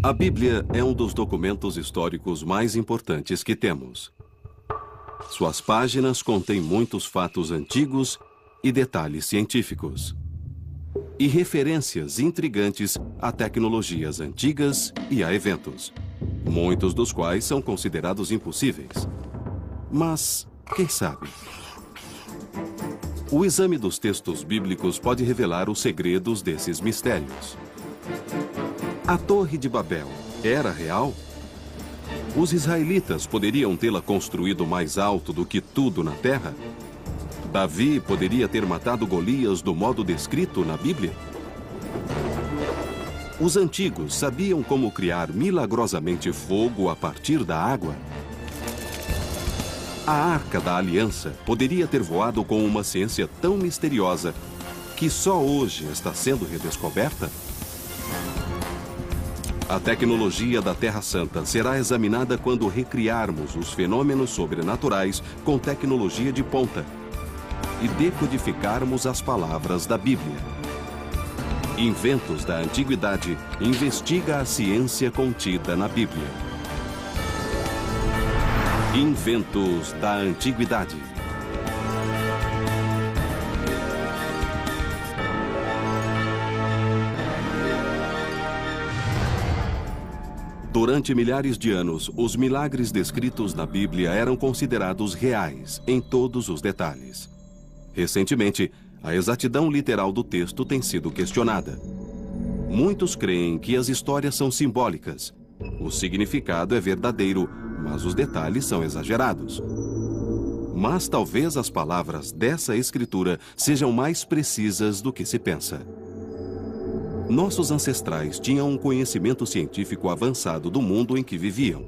A Bíblia é um dos documentos históricos mais importantes que temos. Suas páginas contêm muitos fatos antigos e detalhes científicos. E referências intrigantes a tecnologias antigas e a eventos, muitos dos quais são considerados impossíveis. Mas, quem sabe? O exame dos textos bíblicos pode revelar os segredos desses mistérios. A Torre de Babel era real? Os israelitas poderiam tê-la construído mais alto do que tudo na terra? Davi poderia ter matado Golias do modo descrito na Bíblia? Os antigos sabiam como criar milagrosamente fogo a partir da água? A Arca da Aliança poderia ter voado com uma ciência tão misteriosa que só hoje está sendo redescoberta? A tecnologia da Terra Santa será examinada quando recriarmos os fenômenos sobrenaturais com tecnologia de ponta e decodificarmos as palavras da Bíblia. Inventos da Antiguidade investiga a ciência contida na Bíblia. Inventos da Antiguidade. Durante milhares de anos, os milagres descritos na Bíblia eram considerados reais em todos os detalhes. Recentemente, a exatidão literal do texto tem sido questionada. Muitos creem que as histórias são simbólicas. O significado é verdadeiro, mas os detalhes são exagerados. Mas talvez as palavras dessa escritura sejam mais precisas do que se pensa. Nossos ancestrais tinham um conhecimento científico avançado do mundo em que viviam.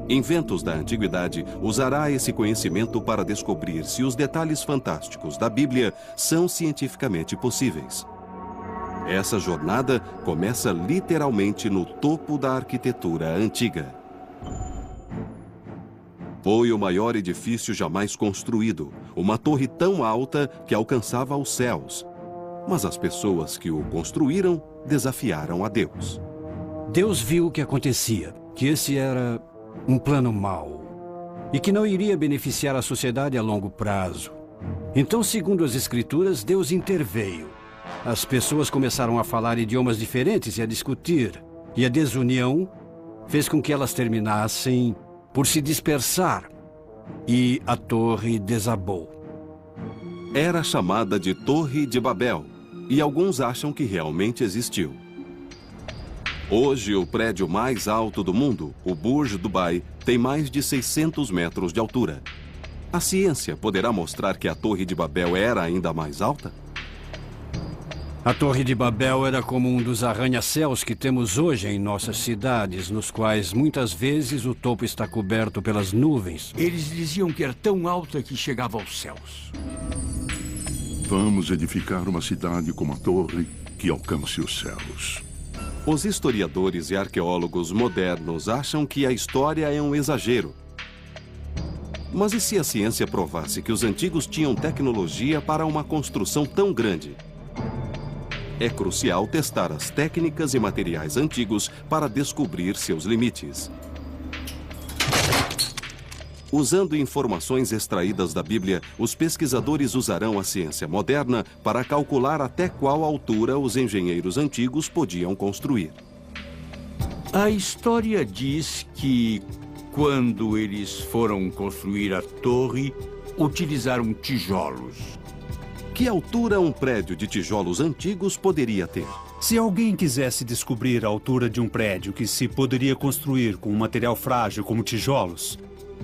Inventos da Antiguidade usará esse conhecimento para descobrir se os detalhes fantásticos da Bíblia são cientificamente possíveis. Essa jornada começa literalmente no topo da arquitetura antiga. Foi o maior edifício jamais construído, uma torre tão alta que alcançava os céus. Mas as pessoas que o construíram desafiaram a Deus. Deus viu o que acontecia, que esse era um plano mau e que não iria beneficiar a sociedade a longo prazo. Então, segundo as Escrituras, Deus interveio. As pessoas começaram a falar idiomas diferentes e a discutir, e a desunião fez com que elas terminassem por se dispersar, e a torre desabou. Era chamada de Torre de Babel, e alguns acham que realmente existiu. Hoje, o prédio mais alto do mundo, o Burj Dubai, tem mais de 600 metros de altura. A ciência poderá mostrar que a Torre de Babel era ainda mais alta? A Torre de Babel era como um dos arranha-céus que temos hoje em nossas cidades, nos quais muitas vezes o topo está coberto pelas nuvens. Eles diziam que era tão alta que chegava aos céus. Vamos edificar uma cidade com uma torre que alcance os céus. Os historiadores e arqueólogos modernos acham que a história é um exagero. Mas e se a ciência provasse que os antigos tinham tecnologia para uma construção tão grande? É crucial testar as técnicas e materiais antigos para descobrir seus limites. Usando informações extraídas da Bíblia, os pesquisadores usarão a ciência moderna para calcular até qual altura os engenheiros antigos podiam construir. A história diz que, quando eles foram construir a torre, utilizaram tijolos. Que altura um prédio de tijolos antigos poderia ter? Se alguém quisesse descobrir a altura de um prédio que se poderia construir com um material frágil como tijolos,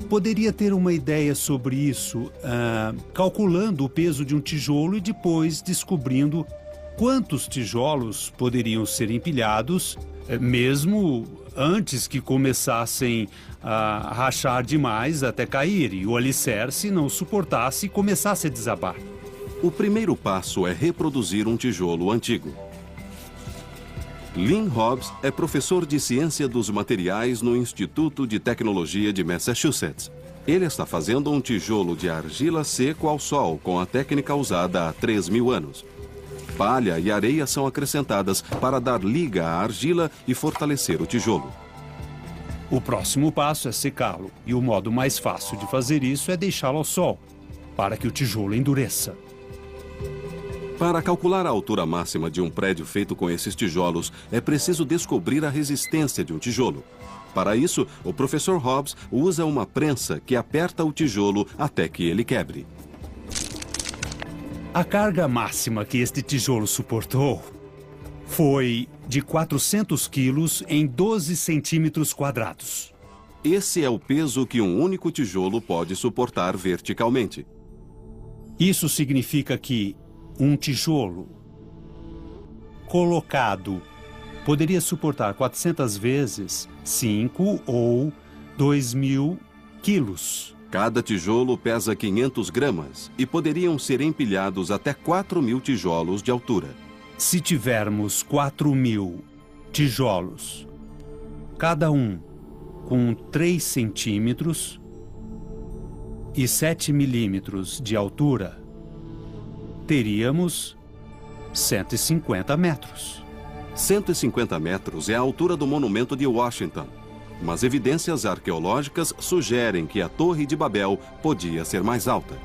poderia ter uma ideia sobre isso, calculando o peso de um tijolo e depois descobrindo quantos tijolos poderiam ser empilhados, mesmo antes que começassem a rachar demais até cair e o alicerce não suportasse e começasse a desabar. O primeiro passo é reproduzir um tijolo antigo. Lynn Hobbs é professor de Ciência dos Materiais no Instituto de Tecnologia de Massachusetts. Ele está fazendo um tijolo de argila seco ao sol com a técnica usada há 3.000 anos. palha e areia são acrescentadas para dar liga à argila e fortalecer o tijolo. O próximo passo é secá-lo, e o modo mais fácil de fazer isso é deixá-lo ao sol, para que o tijolo endureça. Para calcular a altura máxima de um prédio feito com esses tijolos, é preciso descobrir a resistência de um tijolo. Para isso, o professor Hobbs usa uma prensa que aperta o tijolo até que ele quebre. A carga máxima que este tijolo suportou foi de 400 quilos em 12 centímetros quadrados. Esse é o peso que um único tijolo pode suportar verticalmente. Isso significa que um tijolo colocado poderia suportar 400 vezes 5 ou 2.000 quilos. Cada tijolo pesa 500 gramas e poderiam ser empilhados até 4.000 tijolos de altura. Se tivermos 4.000 tijolos, cada um com 3 centímetros e 7 milímetros de altura, teríamos 150 metros. 150 metros é a altura do Monumento de Washington, mas evidências arqueológicas sugerem que a Torre de Babel podia ser mais alta.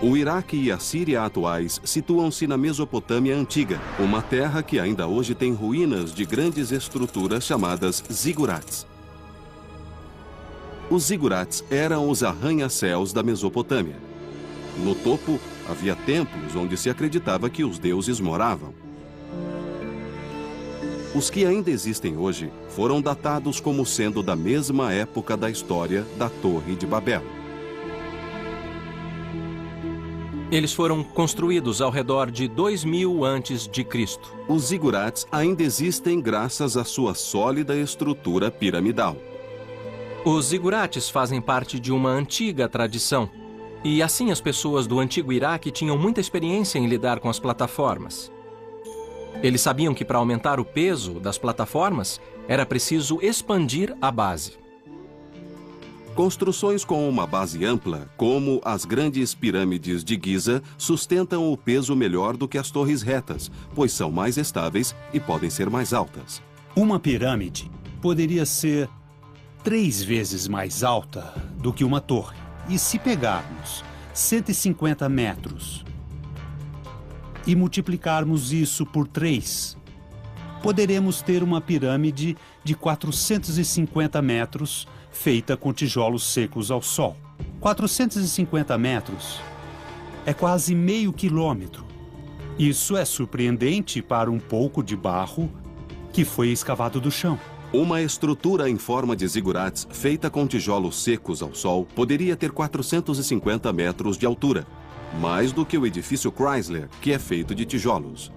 O Iraque e a Síria atuais situam-se na Mesopotâmia Antiga, uma terra que ainda hoje tem ruínas de grandes estruturas chamadas zigurats. Os zigurats eram os arranha-céus da Mesopotâmia. No topo, havia templos onde se acreditava que os deuses moravam. Os que ainda existem hoje foram datados como sendo da mesma época da história da Torre de Babel. Eles foram construídos ao redor de 2000 a.C. Os zigurats ainda existem graças à sua sólida estrutura piramidal. Os zigurates fazem parte de uma antiga tradição. E assim as pessoas do antigo Iraque tinham muita experiência em lidar com as plataformas. Eles sabiam que para aumentar o peso das plataformas, era preciso expandir a base. Construções com uma base ampla, como as grandes pirâmides de Giza, sustentam o peso melhor do que as torres retas, pois são mais estáveis e podem ser mais altas. Uma pirâmide poderia ser 3 vezes mais alta do que uma torre. E se pegarmos 150 metros e multiplicarmos isso por 3, poderemos ter uma pirâmide de 450 metros feita com tijolos secos ao sol. 450 metros é quase meio quilômetro. Isso é surpreendente para um pouco de barro que foi escavado do chão. Uma estrutura em forma de zigurats feita com tijolos secos ao sol poderia ter 450 metros de altura, mais do que o edifício Chrysler, que é feito de tijolos.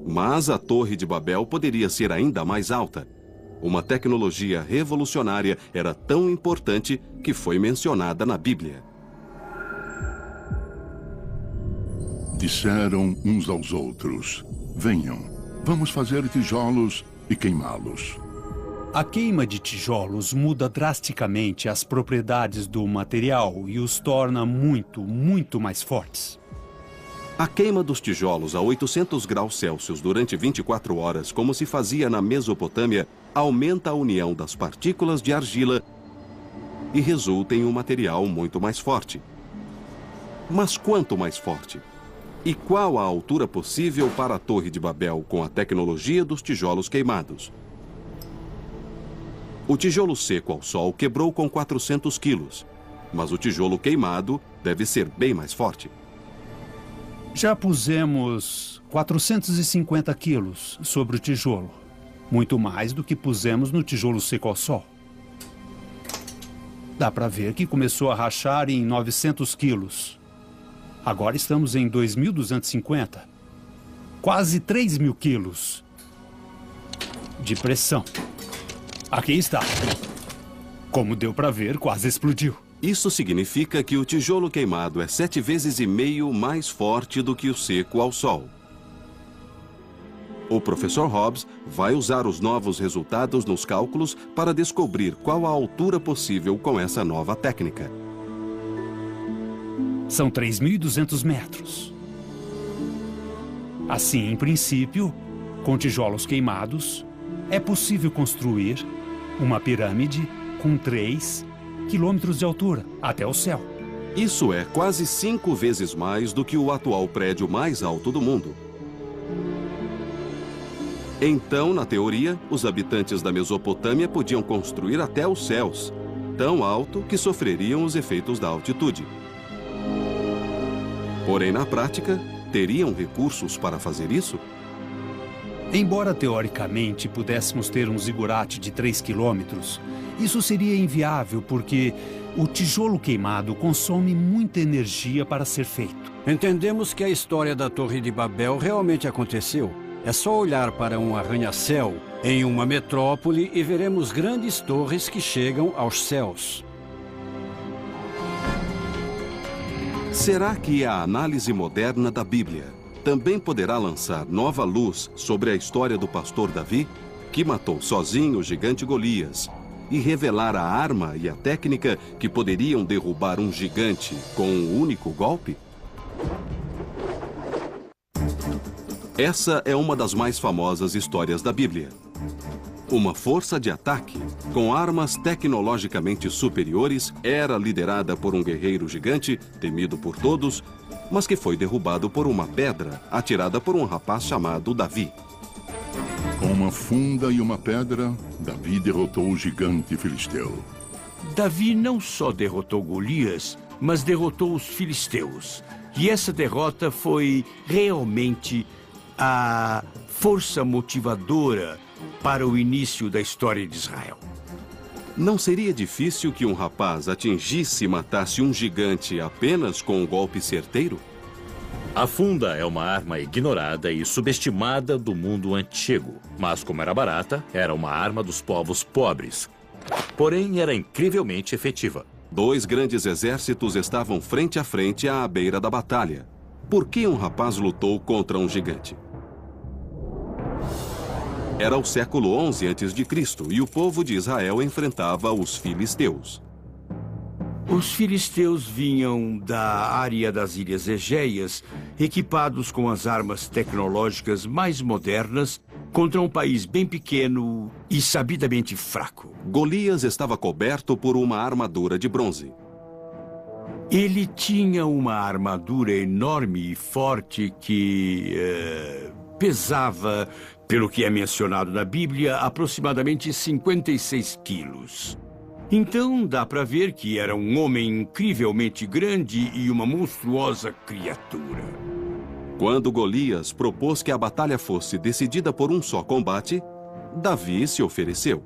Mas a Torre de Babel poderia ser ainda mais alta. Uma tecnologia revolucionária era tão importante que foi mencionada na Bíblia. Disseram uns aos outros: venham, vamos fazer tijolos e queimá-los. A queima de tijolos muda drasticamente as propriedades do material e os torna muito mais fortes. A queima dos tijolos a 800 graus Celsius durante 24 horas, como se fazia na Mesopotâmia, aumenta a união das partículas de argila e resulta em um material muito mais forte. Mas quanto mais forte? E qual a altura possível para a Torre de Babel com a tecnologia dos tijolos queimados? O tijolo seco ao sol quebrou com 400 quilos, mas o tijolo queimado deve ser bem mais forte. Já pusemos 450 quilos sobre o tijolo, muito mais do que pusemos no tijolo seco ao sol. Dá para ver que começou a rachar em 900 quilos. Agora estamos em 2.250. Quase 3.000 quilos de pressão. Aqui está. Como deu para ver, quase explodiu. Isso significa que o tijolo queimado é 7,5 vezes mais forte do que o seco ao sol. O professor Hobbs vai usar os novos resultados nos cálculos para descobrir qual a altura possível com essa nova técnica. São 3.200 metros. Assim, em princípio, com tijolos queimados, é possível construir uma pirâmide com 3 quilômetros de altura até o céu. Isso é quase 5 vezes mais do que o atual prédio mais alto do mundo. Então, na teoria, os habitantes da Mesopotâmia podiam construir até os céus, tão alto que sofreriam os efeitos da altitude. Porém, na prática, teriam recursos para fazer isso? Embora teoricamente pudéssemos ter um zigurate de 3 quilômetros, isso seria inviável porque o tijolo queimado consome muita energia para ser feito. Entendemos que a história da Torre de Babel realmente aconteceu. É só olhar para um arranha-céu em uma metrópole e veremos grandes torres que chegam aos céus. Será que a análise moderna da Bíblia também poderá lançar nova luz sobre a história do pastor Davi, que matou sozinho o gigante Golias, e revelar a arma e a técnica que poderiam derrubar um gigante com um único golpe? Essa é uma das mais famosas histórias da Bíblia. Uma força de ataque, com armas tecnologicamente superiores, era liderada por um guerreiro gigante, temido por todos, mas que foi derrubado por uma pedra atirada por um rapaz chamado Davi. Com uma funda e uma pedra, Davi derrotou o gigante filisteu. Davi não só derrotou Golias, mas derrotou os filisteus. E essa derrota foi realmente a força motivadora para o início da história de Israel. Não seria difícil que um rapaz atingisse e matasse um gigante apenas com um golpe certeiro? A funda é uma arma ignorada e subestimada do mundo antigo. Mas como era barata, era uma arma dos povos pobres. Porém, era incrivelmente efetiva. 2 grandes exércitos estavam frente a frente à beira da batalha. Por que um rapaz lutou contra um gigante? Era o século 11 a.C. e o povo de Israel enfrentava os filisteus. Os filisteus vinham da área das Ilhas Egeias, equipados com as armas tecnológicas mais modernas, contra um país bem pequeno e sabidamente fraco. Golias estava coberto por uma armadura de bronze. Ele tinha uma armadura enorme e forte que pesava, pelo que é mencionado na Bíblia, aproximadamente 56 quilos. Então dá para ver que era um homem incrivelmente grande e uma monstruosa criatura. Quando Golias propôs que a batalha fosse decidida por um só combate, Davi se ofereceu.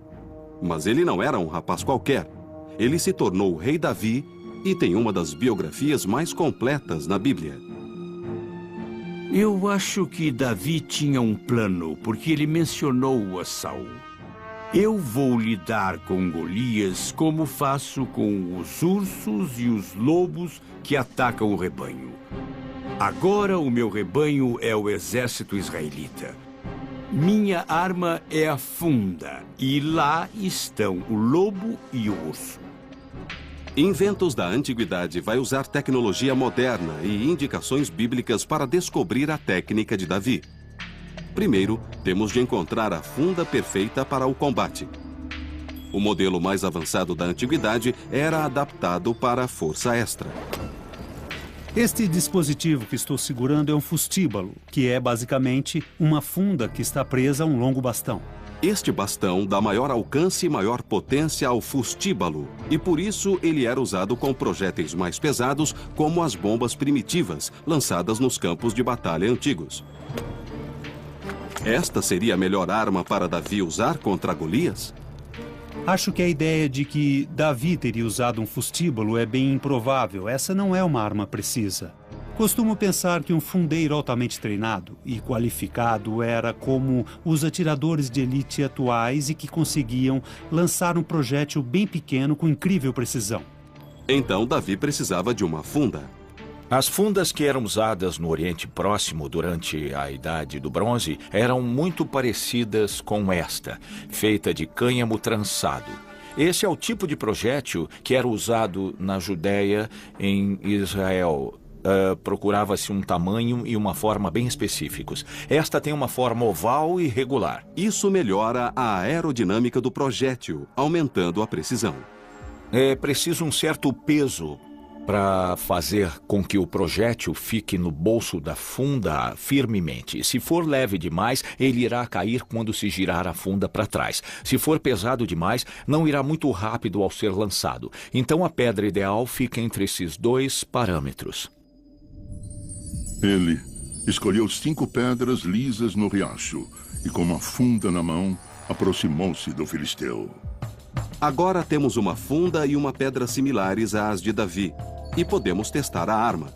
Mas ele não era um rapaz qualquer. Ele se tornou o rei Davi e tem uma das biografias mais completas na Bíblia. Eu acho que Davi tinha um plano, porque ele mencionou a Saul. Eu vou lidar com Golias como faço com os ursos e os lobos que atacam o rebanho. Agora o meu rebanho é o exército israelita. Minha arma é a funda, e lá estão o lobo e o urso. Inventos da Antiguidade vai usar tecnologia moderna e indicações bíblicas para descobrir a técnica de Davi. Primeiro, temos de encontrar a funda perfeita para o combate. O modelo mais avançado da Antiguidade era adaptado para a força extra. Este dispositivo que estou segurando é um fustíbalo, que é basicamente uma funda que está presa a um longo bastão. Este bastão dá maior alcance e maior potência ao fustíbalo, e por isso ele era usado com projéteis mais pesados, como as bombas primitivas, lançadas nos campos de batalha antigos. Esta seria a melhor arma para Davi usar contra Golias? Acho que a ideia de que Davi teria usado um fustíbalo é bem improvável. Essa não é uma arma precisa. Costumo pensar que um fundeiro altamente treinado e qualificado era como os atiradores de elite atuais e que conseguiam lançar um projétil bem pequeno com incrível precisão. Então Davi precisava de uma funda. As fundas que eram usadas no Oriente Próximo durante a Idade do Bronze eram muito parecidas com esta, feita de cânhamo trançado. Esse é o tipo de projétil que era usado na Judéia, em Israel. Procurava-se um tamanho e uma forma bem específicos. Esta tem uma forma oval e regular. Isso melhora a aerodinâmica do projétil, aumentando a precisão. É preciso um certo peso para fazer com que o projétil fique no bolso da funda firmemente. Se for leve demais, ele irá cair quando se girar a funda para trás. Se for pesado demais, não irá muito rápido ao ser lançado. Então a pedra ideal fica entre esses dois parâmetros. Ele escolheu 5 pedras lisas no riacho e, com uma funda na mão, aproximou-se do filisteu. Agora temos uma funda e uma pedra similares às de Davi, e podemos testar a arma.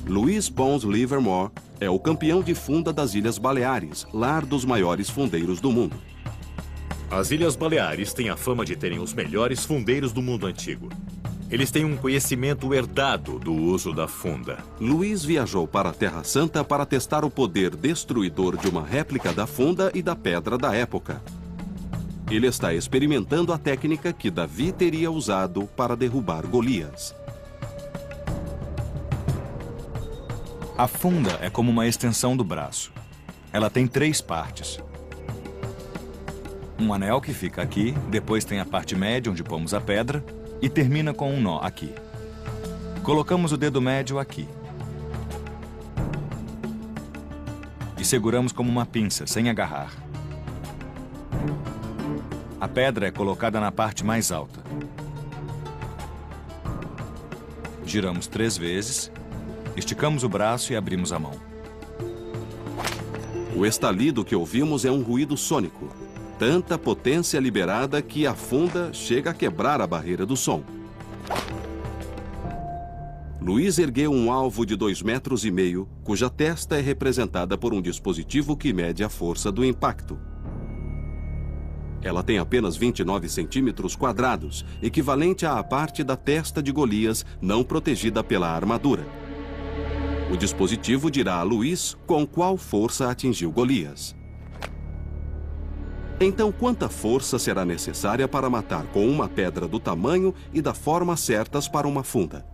Louis Pons Livermore é o campeão de funda das Ilhas Baleares, lar dos maiores fundeiros do mundo. As Ilhas Baleares têm a fama de terem os melhores fundeiros do mundo antigo. Eles têm um conhecimento herdado do uso da funda. Louis viajou para a Terra Santa para testar o poder destruidor de uma réplica da funda e da pedra da época. Ele está experimentando a técnica que Davi teria usado para derrubar Golias. A funda é como uma extensão do braço. Ela tem 3 partes. Um anel que fica aqui, depois tem a parte média onde pomos a pedra e termina com um nó aqui. Colocamos o dedo médio aqui. E seguramos como uma pinça, sem agarrar. A pedra é colocada na parte mais alta. Giramos 3 vezes, esticamos o braço e abrimos a mão. O estalido que ouvimos é um ruído sônico. Tanta potência liberada que a funda chega a quebrar a barreira do som. Louis ergueu um alvo de 2,5 metros, cuja testa é representada por um dispositivo que mede a força do impacto. Ela tem apenas 29 centímetros quadrados, equivalente à parte da testa de Golias não protegida pela armadura. O dispositivo dirá a Louis com qual força atingiu Golias. Então, quanta força será necessária para matar com uma pedra do tamanho e da forma certas para uma funda?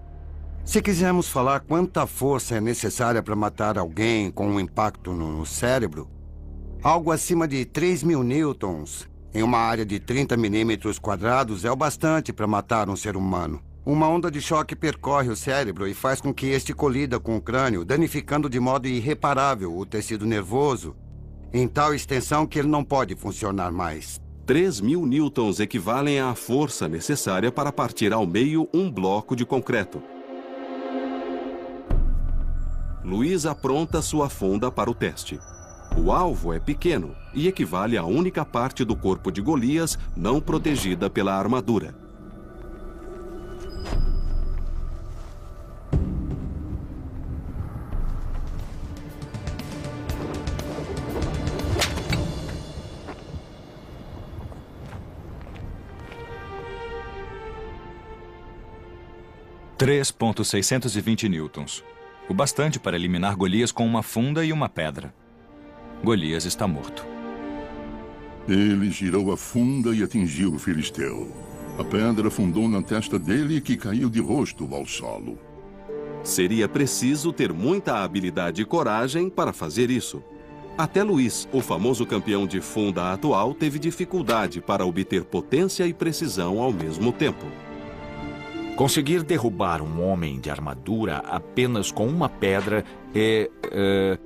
Se quisermos falar quanta força é necessária para matar alguém com um impacto no cérebro, algo acima de 3.000 newtons em uma área de 30 milímetros quadrados é o bastante para matar um ser humano. Uma onda de choque percorre o cérebro e faz com que este colida com o crânio, danificando de modo irreparável o tecido nervoso, em tal extensão que ele não pode funcionar mais. 3.000 newtons equivalem à força necessária para partir ao meio um bloco de concreto. Louis apronta sua funda para o teste. O alvo é pequeno e equivale à única parte do corpo de Golias não protegida pela armadura. (3.620 newtons). O bastante para eliminar Golias com uma funda e uma pedra. Golias está morto. Ele girou a funda e atingiu o filisteu. A pedra afundou na testa dele, que caiu de rosto ao solo. Seria preciso ter muita habilidade e coragem para fazer isso. Até Louis, o famoso campeão de funda atual, teve dificuldade para obter potência e precisão ao mesmo tempo. Conseguir derrubar um homem de armadura apenas com uma pedra é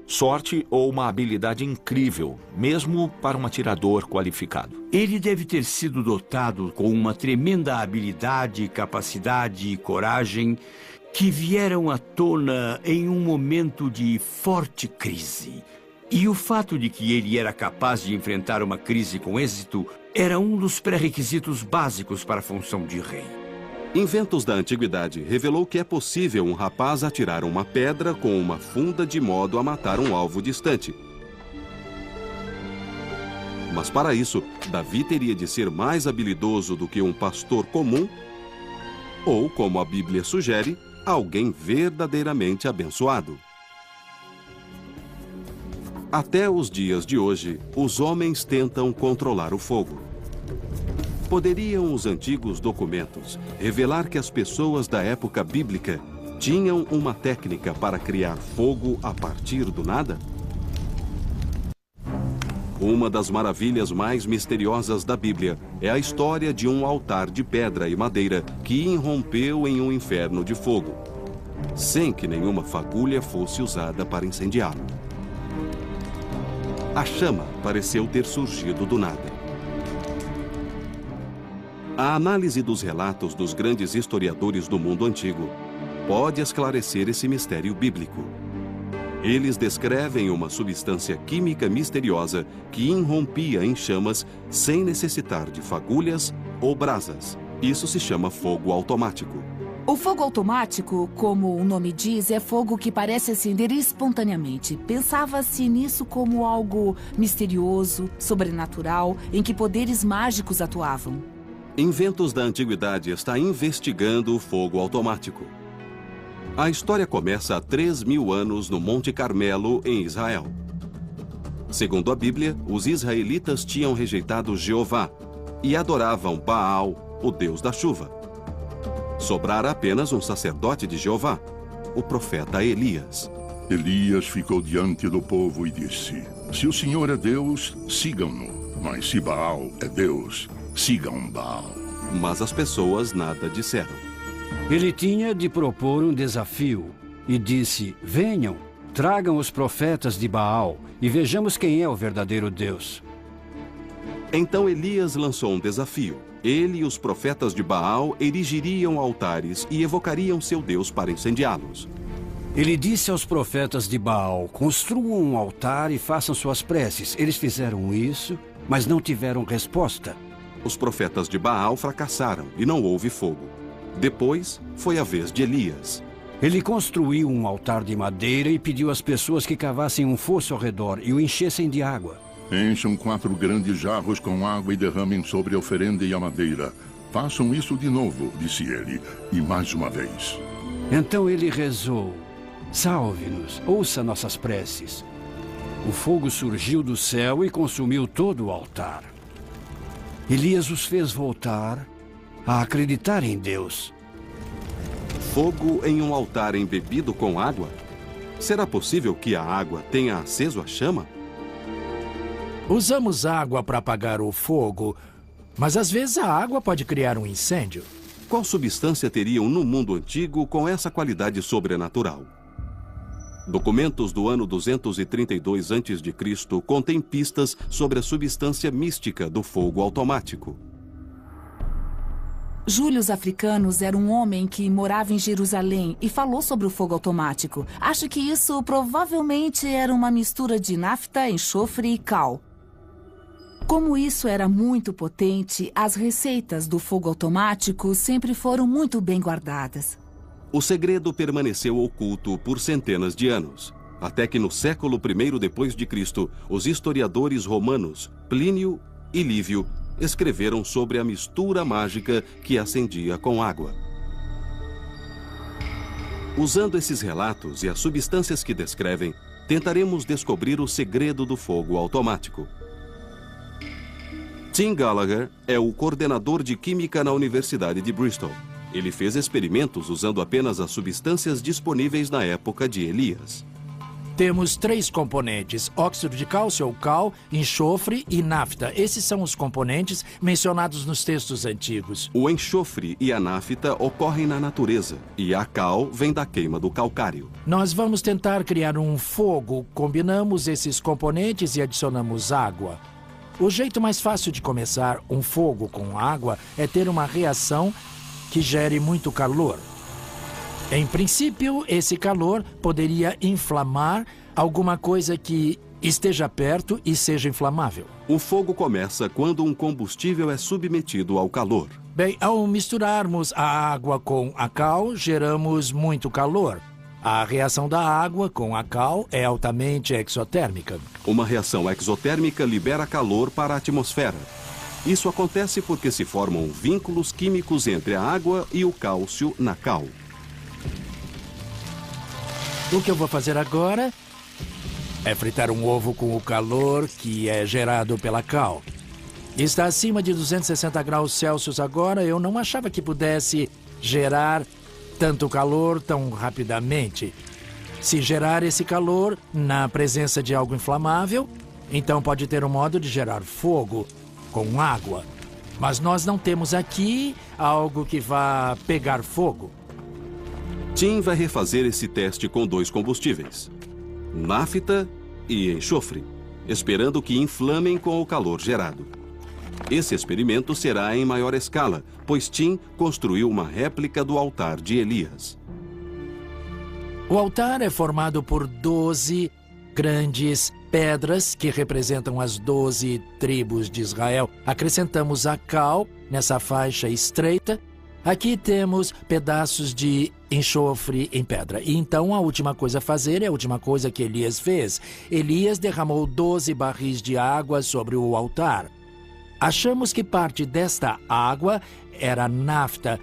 sorte ou uma habilidade incrível, mesmo para um atirador qualificado. Ele deve ter sido dotado com uma tremenda habilidade, capacidade e coragem que vieram à tona em um momento de forte crise. E o fato de que ele era capaz de enfrentar uma crise com êxito era um dos pré-requisitos básicos para a função de rei. Inventos da antiguidade revelou que é possível um rapaz atirar uma pedra com uma funda de modo a matar um alvo distante. Mas para isso, Davi teria de ser mais habilidoso do que um pastor comum ou, como a Bíblia sugere, alguém verdadeiramente abençoado. Até os dias de hoje, os homens tentam controlar o fogo. Poderiam os antigos documentos revelar que as pessoas da época bíblica tinham uma técnica para criar fogo a partir do nada? Uma das maravilhas mais misteriosas da Bíblia é a história de um altar de pedra e madeira que irrompeu em um inferno de fogo, sem que nenhuma fagulha fosse usada para incendiá-lo. A chama pareceu ter surgido do nada. A análise dos relatos dos grandes historiadores do mundo antigo pode esclarecer esse mistério bíblico. Eles descrevem uma substância química misteriosa que irrompia em chamas sem necessitar de fagulhas ou brasas. Isso se chama fogo automático. O fogo automático, como o nome diz, é fogo que parece acender espontaneamente. Pensava-se nisso como algo misterioso, sobrenatural, em que poderes mágicos atuavam. Inventos da Antiguidade está investigando o fogo automático. A história começa há 3.000 anos no Monte Carmelo, em Israel. Segundo a Bíblia, os israelitas tinham rejeitado Jeová e adoravam Baal, o deus da chuva. Sobrara apenas um sacerdote de Jeová, o profeta Elias. Elias ficou diante do povo e disse: se o Senhor é Deus, sigam-no. Mas se Baal é Deus, sigam Baal. Mas as pessoas nada disseram. Ele tinha de propor um desafio e disse: venham, tragam os profetas de Baal e vejamos quem é o verdadeiro Deus. Então Elias lançou um desafio. Ele e os profetas de Baal erigiriam altares e evocariam seu Deus para incendiá-los. Ele disse aos profetas de Baal: construam um altar e façam suas preces. Eles fizeram isso, mas não tiveram resposta. Os profetas de Baal fracassaram e não houve fogo. Depois, foi a vez de Elias. Ele construiu um altar de madeira e pediu às pessoas que cavassem um fosso ao redor e o enchessem de água. Encham 4 grandes jarros com água e derramem sobre a oferenda e a madeira. Façam isso de novo, disse ele, e mais uma vez. Então ele rezou: salve-nos, ouça nossas preces. O fogo surgiu do céu e consumiu todo o altar. Elias os fez voltar a acreditar em Deus. Fogo em um altar embebido com água? Será possível que a água tenha aceso a chama? Usamos água para apagar o fogo, mas às vezes a água pode criar um incêndio. Qual substância teriam no mundo antigo com essa qualidade sobrenatural? Documentos do ano 232 a.C. contêm pistas sobre a substância mística do fogo automático. Júlio Africanus era um homem que morava em Jerusalém e falou sobre o fogo automático. Acho que isso provavelmente era uma mistura de nafta, enxofre e cal. Como isso era muito potente, as receitas do fogo automático sempre foram muito bem guardadas. O segredo permaneceu oculto por centenas de anos, até que no século I d.C., os historiadores romanos Plínio e Lívio escreveram sobre a mistura mágica que acendia com água. Usando esses relatos e as substâncias que descrevem, tentaremos descobrir o segredo do fogo automático. Tim Gallagher é o coordenador de Química na Universidade de Bristol. Ele fez experimentos usando apenas as substâncias disponíveis na época de Elias. Temos 3 componentes: óxido de cálcio ou cal, enxofre e nafta. Esses são os componentes mencionados nos textos antigos. O enxofre e a nafta ocorrem na natureza e a cal vem da queima do calcário. Nós vamos tentar criar um fogo. Combinamos esses componentes e adicionamos água. O jeito mais fácil de começar um fogo com água é ter uma reação que gere muito calor. Em princípio, esse calor poderia inflamar alguma coisa que esteja perto e seja inflamável. O fogo começa quando um combustível é submetido ao calor. Bem, ao misturarmos a água com a cal, geramos muito calor. A reação da água com a cal é altamente exotérmica. Uma reação exotérmica libera calor para a atmosfera. Isso acontece porque se formam vínculos químicos entre a água e o cálcio na cal. O que eu vou fazer agora é fritar um ovo com o calor que é gerado pela cal. Está acima de 260 graus Celsius agora. Eu não achava que pudesse gerar tanto calor tão rapidamente. Se gerar esse calor na presença de algo inflamável, então pode ter um modo de gerar fogo com água. Mas nós não temos aqui algo que vá pegar fogo. Tim vai refazer esse teste com 2 combustíveis, nafta e enxofre, esperando que inflamem com o calor gerado. Esse experimento será em maior escala, pois Tim construiu uma réplica do altar de Elias. O altar é formado por 12 grandes pedras que representam as 12 tribos de Israel. Acrescentamos a cal nessa faixa estreita. Aqui temos pedaços de enxofre em pedra. E então a última coisa a fazer é a última coisa que Elias fez. Elias derramou 12 barris de água sobre o altar. Achamos que parte desta água era nafta,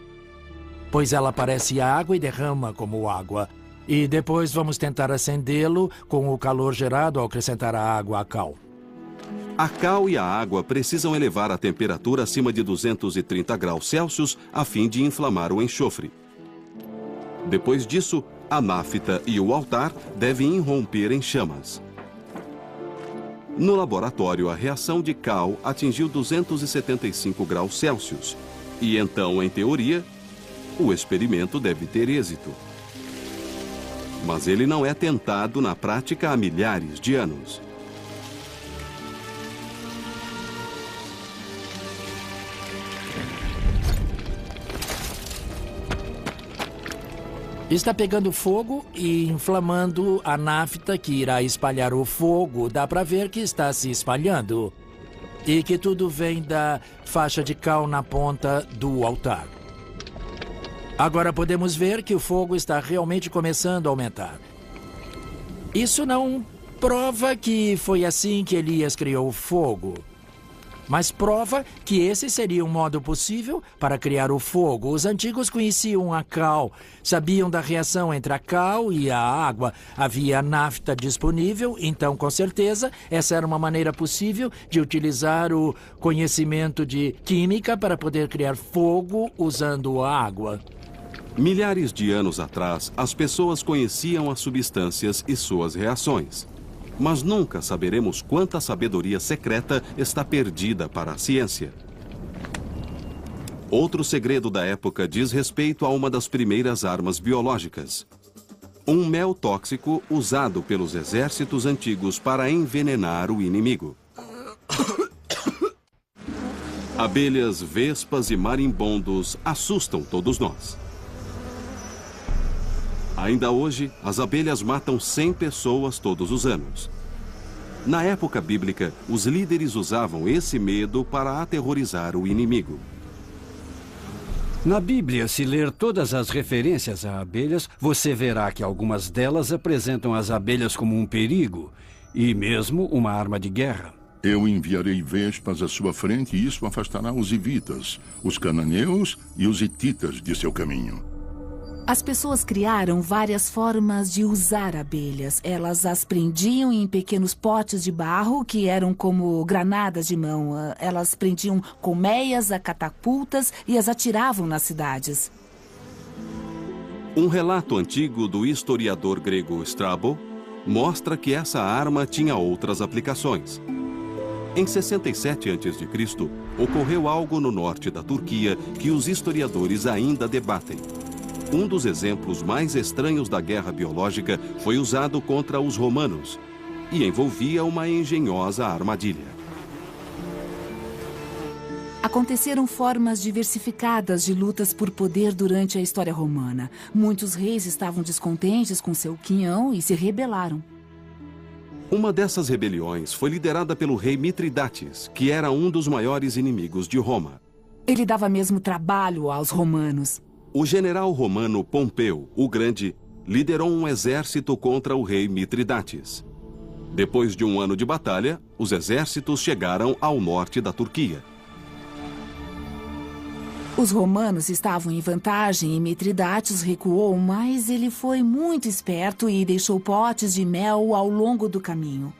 pois ela parece água e derrama como água. E depois vamos tentar acendê-lo com o calor gerado ao acrescentar a água à cal. A cal e a água precisam elevar a temperatura acima de 230 graus Celsius a fim de inflamar o enxofre. Depois disso, a nafta e o altar devem irromper em chamas. No laboratório, a reação de cal atingiu 275 graus Celsius. E então, em teoria, o experimento deve ter êxito. Mas ele não é tentado na prática há milhares de anos. Está pegando fogo e inflamando a nafta que irá espalhar o fogo. Dá para ver que está se espalhando. E que tudo vem da faixa de cal na ponta do altar. Agora podemos ver que o fogo está realmente começando a aumentar. Isso não prova que foi assim que Elias criou o fogo, mas prova que esse seria um modo possível para criar o fogo. Os antigos conheciam a cal, sabiam da reação entre a cal e a água. Havia nafta disponível, então, com certeza, essa era uma maneira possível de utilizar o conhecimento de química para poder criar fogo usando a água. Milhares de anos atrás, as pessoas conheciam as substâncias e suas reações. Mas nunca saberemos quanta sabedoria secreta está perdida para a ciência. Outro segredo da época diz respeito a uma das primeiras armas biológicas. Um mel tóxico usado pelos exércitos antigos para envenenar o inimigo. Abelhas, vespas e marimbondos assustam todos nós. Ainda hoje, as abelhas matam 100 pessoas todos os anos. Na época bíblica, os líderes usavam esse medo para aterrorizar o inimigo. Na Bíblia, se ler todas as referências a abelhas, você verá que algumas delas apresentam as abelhas como um perigo e mesmo uma arma de guerra. Eu enviarei vespas à sua frente e isso afastará os hivitas, os cananeus e os hititas de seu caminho. As pessoas criaram várias formas de usar abelhas. Elas as prendiam em pequenos potes de barro que eram como granadas de mão. Elas prendiam colmeias a catapultas e as atiravam nas cidades. Um relato antigo do historiador grego Strabo mostra que essa arma tinha outras aplicações. Em 67 a.C., ocorreu algo no norte da Turquia que os historiadores ainda debatem. Um dos exemplos mais estranhos da guerra biológica foi usado contra os romanos e envolvia uma engenhosa armadilha. Aconteceram formas diversificadas de lutas por poder durante a história romana. Muitos reis estavam descontentes com seu quinhão e se rebelaram. Uma dessas rebeliões foi liderada pelo rei Mitridates, que era um dos maiores inimigos de Roma. Ele dava mesmo trabalho aos romanos. O general romano Pompeu, o Grande, liderou um exército contra o rei Mitridates. Depois de um ano de batalha, os exércitos chegaram ao norte da Turquia. Os romanos estavam em vantagem e Mitridates recuou, mas ele foi muito esperto e deixou potes de mel ao longo do caminho.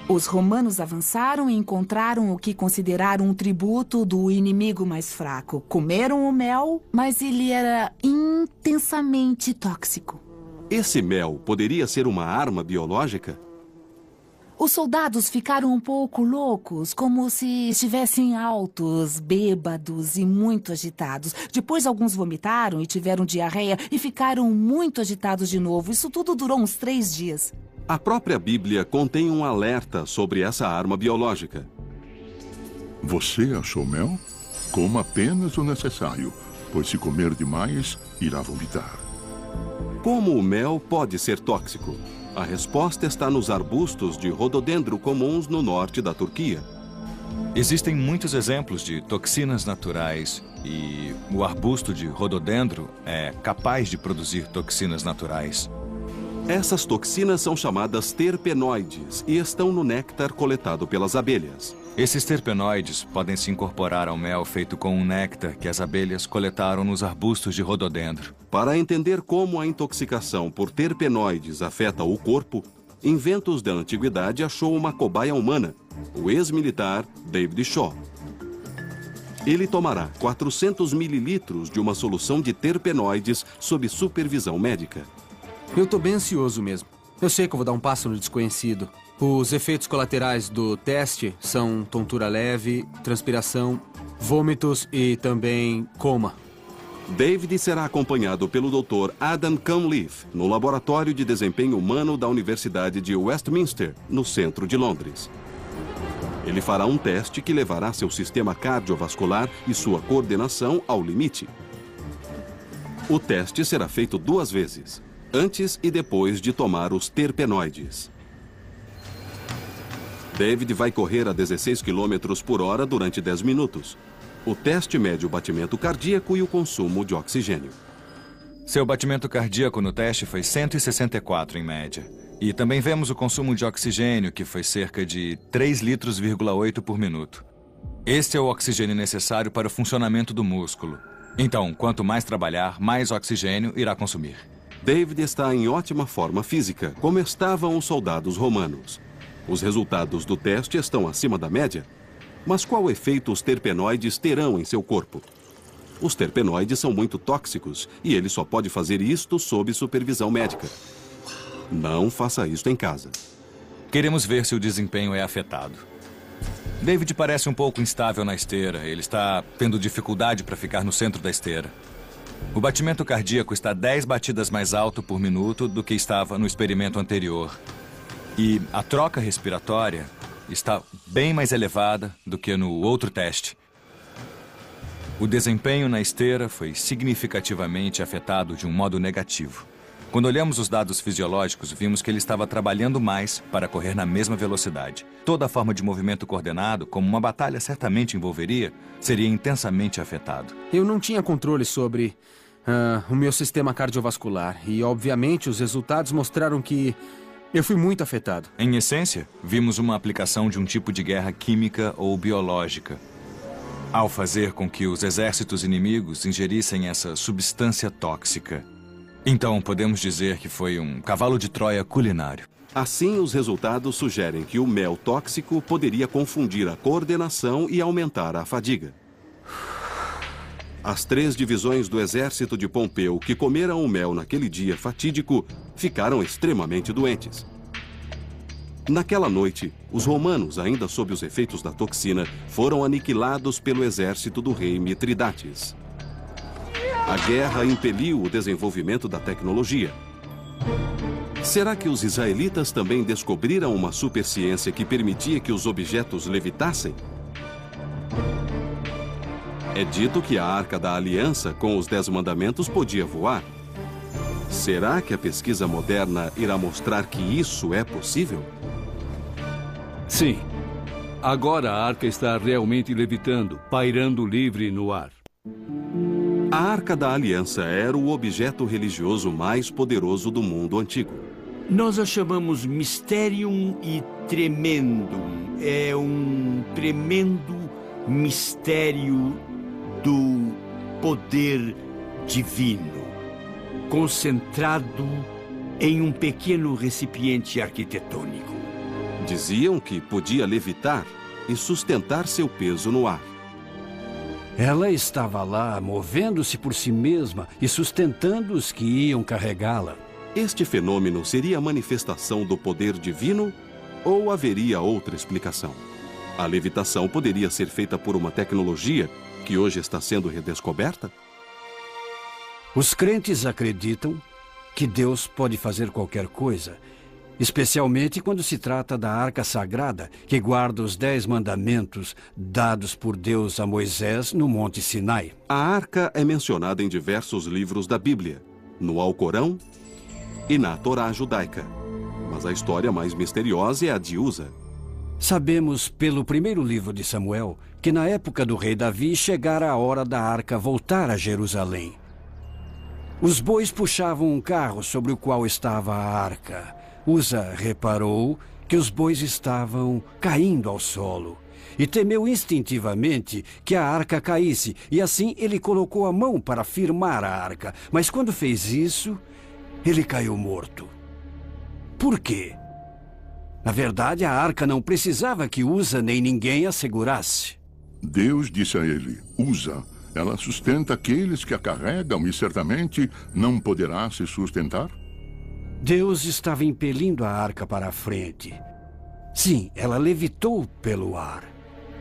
Os romanos avançaram e encontraram o que consideraram um tributo do inimigo mais fraco. Comeram o mel, mas ele era intensamente tóxico. Esse mel poderia ser uma arma biológica? Os soldados ficaram um pouco loucos, como se estivessem altos, bêbados e muito agitados. Depois, alguns vomitaram e tiveram diarreia e ficaram muito agitados de novo. Isso tudo durou uns 3 dias. A própria Bíblia contém um alerta sobre essa arma biológica. Você achou mel? Coma apenas o necessário, pois se comer demais, irá vomitar. Como o mel pode ser tóxico? A resposta está nos arbustos de rododendro comuns no norte da Turquia. Existem muitos exemplos de toxinas naturais e o arbusto de rododendro é capaz de produzir toxinas naturais. Essas toxinas são chamadas terpenoides e estão no néctar coletado pelas abelhas. Esses terpenoides podem se incorporar ao mel feito com um néctar que as abelhas coletaram nos arbustos de rododendro. Para entender como a intoxicação por terpenoides afeta o corpo, Inventos da Antiguidade achou uma cobaia humana, o ex-militar David Shaw. Ele tomará 400 mililitros de uma solução de terpenoides sob supervisão médica. Eu tô bem ansioso mesmo. Eu sei que eu vou dar um passo no desconhecido. Os efeitos colaterais do teste são tontura leve, transpiração, vômitos e também coma. David será acompanhado pelo Dr. Adam Cunliffe no Laboratório de Desempenho Humano da Universidade de Westminster, no centro de Londres. Ele fará um teste que levará seu sistema cardiovascular e sua coordenação ao limite. O teste será feito 2 vezes, antes e depois de tomar os terpenoides. David vai correr a 16 km por hora durante 10 minutos. O teste mede o batimento cardíaco e o consumo de oxigênio. Seu batimento cardíaco no teste foi 164 em média. E também vemos o consumo de oxigênio, que foi cerca de 3,8 litros por minuto. Este é o oxigênio necessário para o funcionamento do músculo. Então, quanto mais trabalhar, mais oxigênio irá consumir. David está em ótima forma física, como estavam os soldados romanos. Os resultados do teste estão acima da média. Mas qual efeito os terpenoides terão em seu corpo? Os terpenoides são muito tóxicos e ele só pode fazer isto sob supervisão médica. Não faça isto em casa. Queremos ver se o desempenho é afetado. David parece um pouco instável na esteira. Ele está tendo dificuldade para ficar no centro da esteira. O batimento cardíaco está 10 batidas mais alto por minuto do que estava no experimento anterior. E a troca respiratória está bem mais elevada do que no outro teste. O desempenho na esteira foi significativamente afetado de um modo negativo. Quando olhamos os dados fisiológicos, vimos que ele estava trabalhando mais para correr na mesma velocidade. Toda forma de movimento coordenado, como uma batalha certamente envolveria, seria intensamente afetado. Eu não tinha controle sobre o meu sistema cardiovascular e, obviamente, os resultados mostraram que eu fui muito afetado. Em essência, vimos uma aplicação de um tipo de guerra química ou biológica, ao fazer com que os exércitos inimigos ingerissem essa substância tóxica. Então, podemos dizer que foi um cavalo de Troia culinário. Assim, os resultados sugerem que o mel tóxico poderia confundir a coordenação e aumentar a fadiga. As 3 divisões do exército de Pompeu que comeram o mel naquele dia fatídico ficaram extremamente doentes. Naquela noite, os romanos, ainda sob os efeitos da toxina, foram aniquilados pelo exército do rei Mitridates. A guerra impeliu o desenvolvimento da tecnologia. Será que os israelitas também descobriram uma superciência que permitia que os objetos levitassem? É dito que a Arca da Aliança, com os 10 mandamentos, podia voar. Será que a pesquisa moderna irá mostrar que isso é possível? Sim. Agora a Arca está realmente levitando, pairando livre no ar. A Arca da Aliança era o objeto religioso mais poderoso do mundo antigo. Nós a chamamos Mysterium e Tremendum. É um tremendo mistério do poder divino, concentrado em um pequeno recipiente arquitetônico. Diziam que podia levitar e sustentar seu peso no ar. Ela estava lá, movendo-se por si mesma e sustentando os que iam carregá-la. Este fenômeno seria a manifestação do poder divino ou haveria outra explicação? A levitação poderia ser feita por uma tecnologia que hoje está sendo redescoberta? Os crentes acreditam que Deus pode fazer qualquer coisa, especialmente quando se trata da Arca Sagrada, que guarda os 10 mandamentos dados por Deus a Moisés no Monte Sinai. A Arca é mencionada em diversos livros da Bíblia, no Alcorão e na Torá judaica. Mas a história mais misteriosa é a de Uza. Sabemos pelo primeiro livro de Samuel que na época do rei Davi chegara a hora da Arca voltar a Jerusalém. Os bois puxavam um carro sobre o qual estava a arca. Uza reparou que os bois estavam caindo ao solo e temeu instintivamente que a arca caísse, e assim ele colocou a mão para firmar a arca. Mas quando fez isso, ele caiu morto. Por quê? Na verdade, a arca não precisava que Uza nem ninguém a segurasse. Deus disse a ele: Uza, ela sustenta aqueles que a carregam e certamente não poderá se sustentar? Deus estava impelindo a arca para a frente. Sim, ela levitou pelo ar,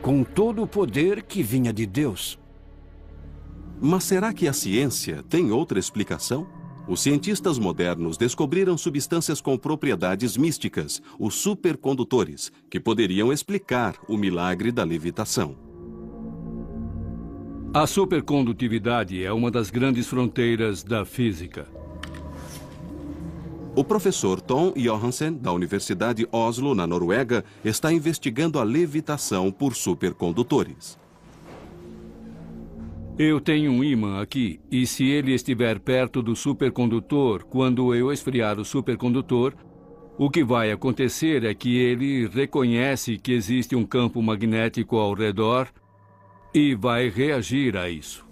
com todo o poder que vinha de Deus. Mas será que a ciência tem outra explicação? Os cientistas modernos descobriram substâncias com propriedades místicas, os supercondutores, que poderiam explicar o milagre da levitação. A supercondutividade é uma das grandes fronteiras da física. O professor Tom Johansen, da Universidade Oslo, na Noruega, está investigando a levitação por supercondutores. Eu tenho um ímã aqui, e se ele estiver perto do supercondutor, quando eu esfriar o supercondutor, o que vai acontecer é que ele reconhece que existe um campo magnético ao redor e vai reagir a isso.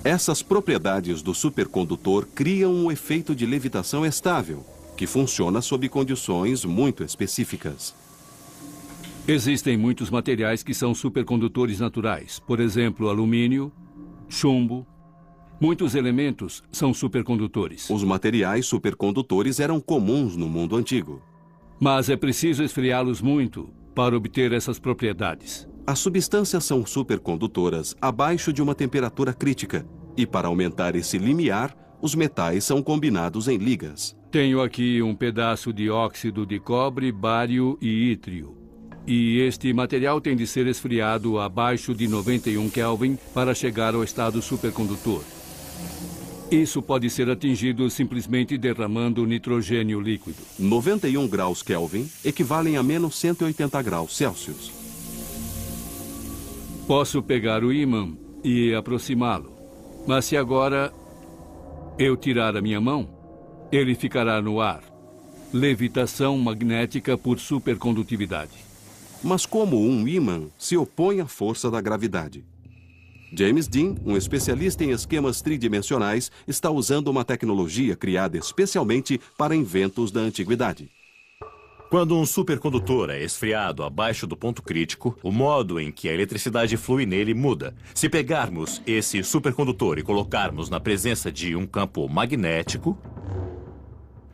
Essas propriedades do supercondutor criam um efeito de levitação estável, que funciona sob condições muito específicas. Existem muitos materiais que são supercondutores naturais, por exemplo, alumínio, chumbo. Muitos elementos são supercondutores. Os materiais supercondutores eram comuns no mundo antigo. Mas é preciso esfriá-los muito para obter essas propriedades. As substâncias são supercondutoras abaixo de uma temperatura crítica, e para aumentar esse limiar, os metais são combinados em ligas. Tenho aqui um pedaço de óxido de cobre, bário e ítrio. E este material tem de ser esfriado abaixo de 91 Kelvin para chegar ao estado supercondutor. Isso pode ser atingido simplesmente derramando nitrogênio líquido. 91 graus Kelvin equivalem a menos 180 graus Celsius. Posso pegar o ímã e aproximá-lo. Mas se agora eu tirar a minha mão, ele ficará no ar. Levitação magnética por supercondutividade. Mas como um ímã se opõe à força da gravidade? James Dean, um especialista em esquemas tridimensionais, está usando uma tecnologia criada especialmente para inventos da antiguidade. Quando um supercondutor é esfriado abaixo do ponto crítico, o modo em que a eletricidade flui nele muda. Se pegarmos esse supercondutor e colocarmos na presença de um campo magnético,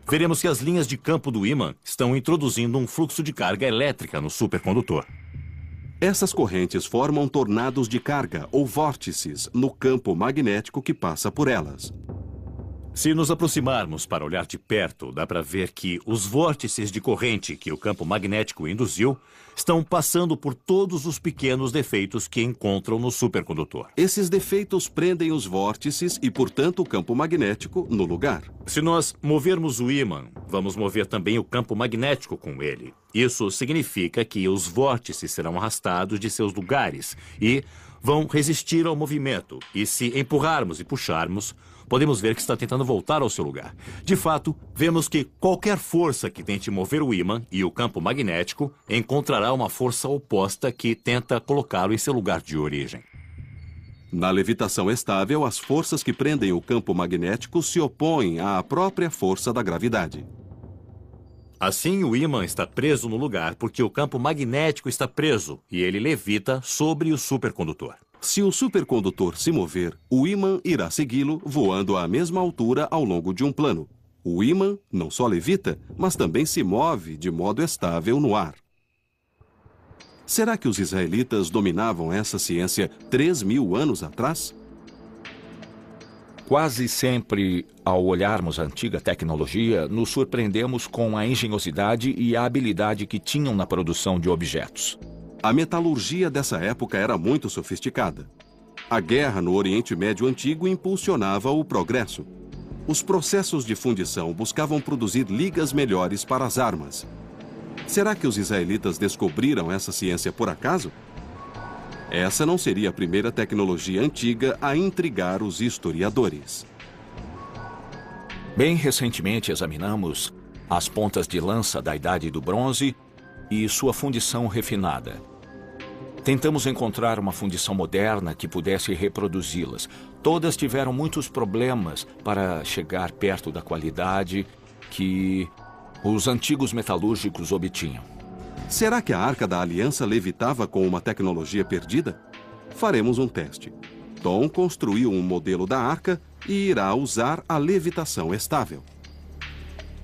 veremos que as linhas de campo do ímã estão introduzindo um fluxo de carga elétrica no supercondutor. Essas correntes formam tornados de carga ou vórtices no campo magnético que passa por elas. Se nos aproximarmos para olhar de perto, dá para ver que os vórtices de corrente que o campo magnético induziu estão passando por todos os pequenos defeitos que encontram no supercondutor. Esses defeitos prendem os vórtices e, portanto, o campo magnético no lugar. Se nós movermos o ímã, vamos mover também o campo magnético com ele. Isso significa que os vórtices serão arrastados de seus lugares e vão resistir ao movimento. E se empurrarmos e puxarmos, podemos ver que está tentando voltar ao seu lugar. De fato, vemos que qualquer força que tente mover o ímã e o campo magnético encontrará uma força oposta que tenta colocá-lo em seu lugar de origem. Na levitação estável, as forças que prendem o campo magnético se opõem à própria força da gravidade. Assim, o ímã está preso no lugar porque o campo magnético está preso e ele levita sobre o supercondutor. Se o supercondutor se mover, o ímã irá segui-lo voando à mesma altura ao longo de um plano. O ímã não só levita, mas também se move de modo estável no ar. Será que os israelitas dominavam essa ciência 3.000 anos atrás? Quase sempre, ao olharmos a antiga tecnologia, nos surpreendemos com a engenhosidade e a habilidade que tinham na produção de objetos. A metalurgia dessa época era muito sofisticada. A guerra no Oriente Médio Antigo impulsionava o progresso. Os processos de fundição buscavam produzir ligas melhores para as armas. Será que os israelitas descobriram essa ciência por acaso? Essa não seria a primeira tecnologia antiga a intrigar os historiadores. Bem recentemente examinamos as pontas de lança da Idade do Bronze e sua fundição refinada. Tentamos encontrar uma fundição moderna que pudesse reproduzi-las. Todas tiveram muitos problemas para chegar perto da qualidade que os antigos metalúrgicos obtinham. Será que a Arca da Aliança levitava com uma tecnologia perdida? Faremos um teste. Tom construiu um modelo da arca e irá usar a levitação estável.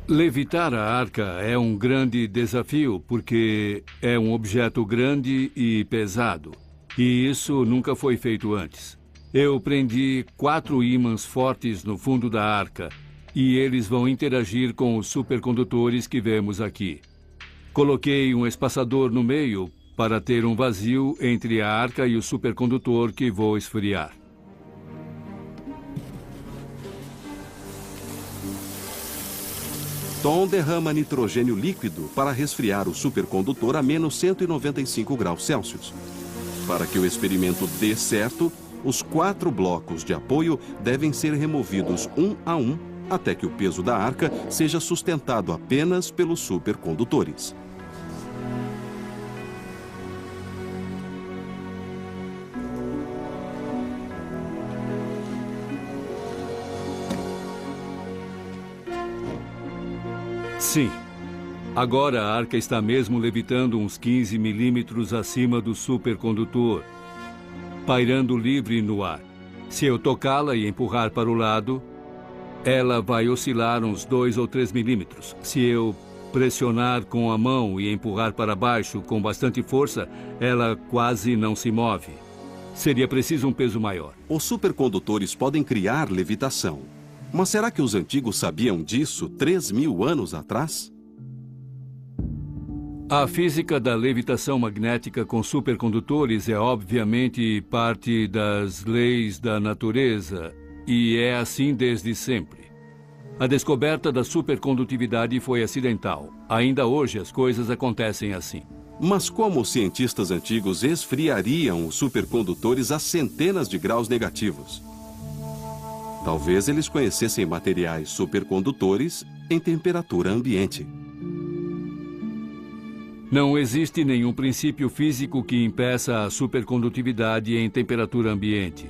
Levitar a arca é um grande desafio porque é um objeto grande e pesado. E isso nunca foi feito antes. Eu prendi 4 ímãs fortes no fundo da arca e eles vão interagir com os supercondutores que vemos aqui. Coloquei um espaçador no meio para ter um vazio entre a arca e o supercondutor que vou esfriar. Tom derrama nitrogênio líquido para resfriar o supercondutor a menos 195 graus Celsius. Para que o experimento dê certo, os 4 blocos de apoio devem ser removidos um a um até que o peso da arca seja sustentado apenas pelos supercondutores. Sim. Agora a arca está mesmo levitando uns 15 milímetros acima do supercondutor, pairando livre no ar. Se eu tocá-la e empurrar para o lado, ela vai oscilar uns 2 ou 3 milímetros. Se eu pressionar com a mão e empurrar para baixo com bastante força, ela quase não se move. Seria preciso um peso maior. Os supercondutores podem criar levitação. Mas será que os antigos sabiam disso 3.000 anos atrás? A física da levitação magnética com supercondutores é obviamente parte das leis da natureza e é assim desde sempre. A descoberta da supercondutividade foi acidental. Ainda hoje as coisas acontecem assim. Mas como os cientistas antigos esfriariam os supercondutores a centenas de graus negativos? Talvez eles conhecessem materiais supercondutores em temperatura ambiente. Não existe nenhum princípio físico que impeça a supercondutividade em temperatura ambiente.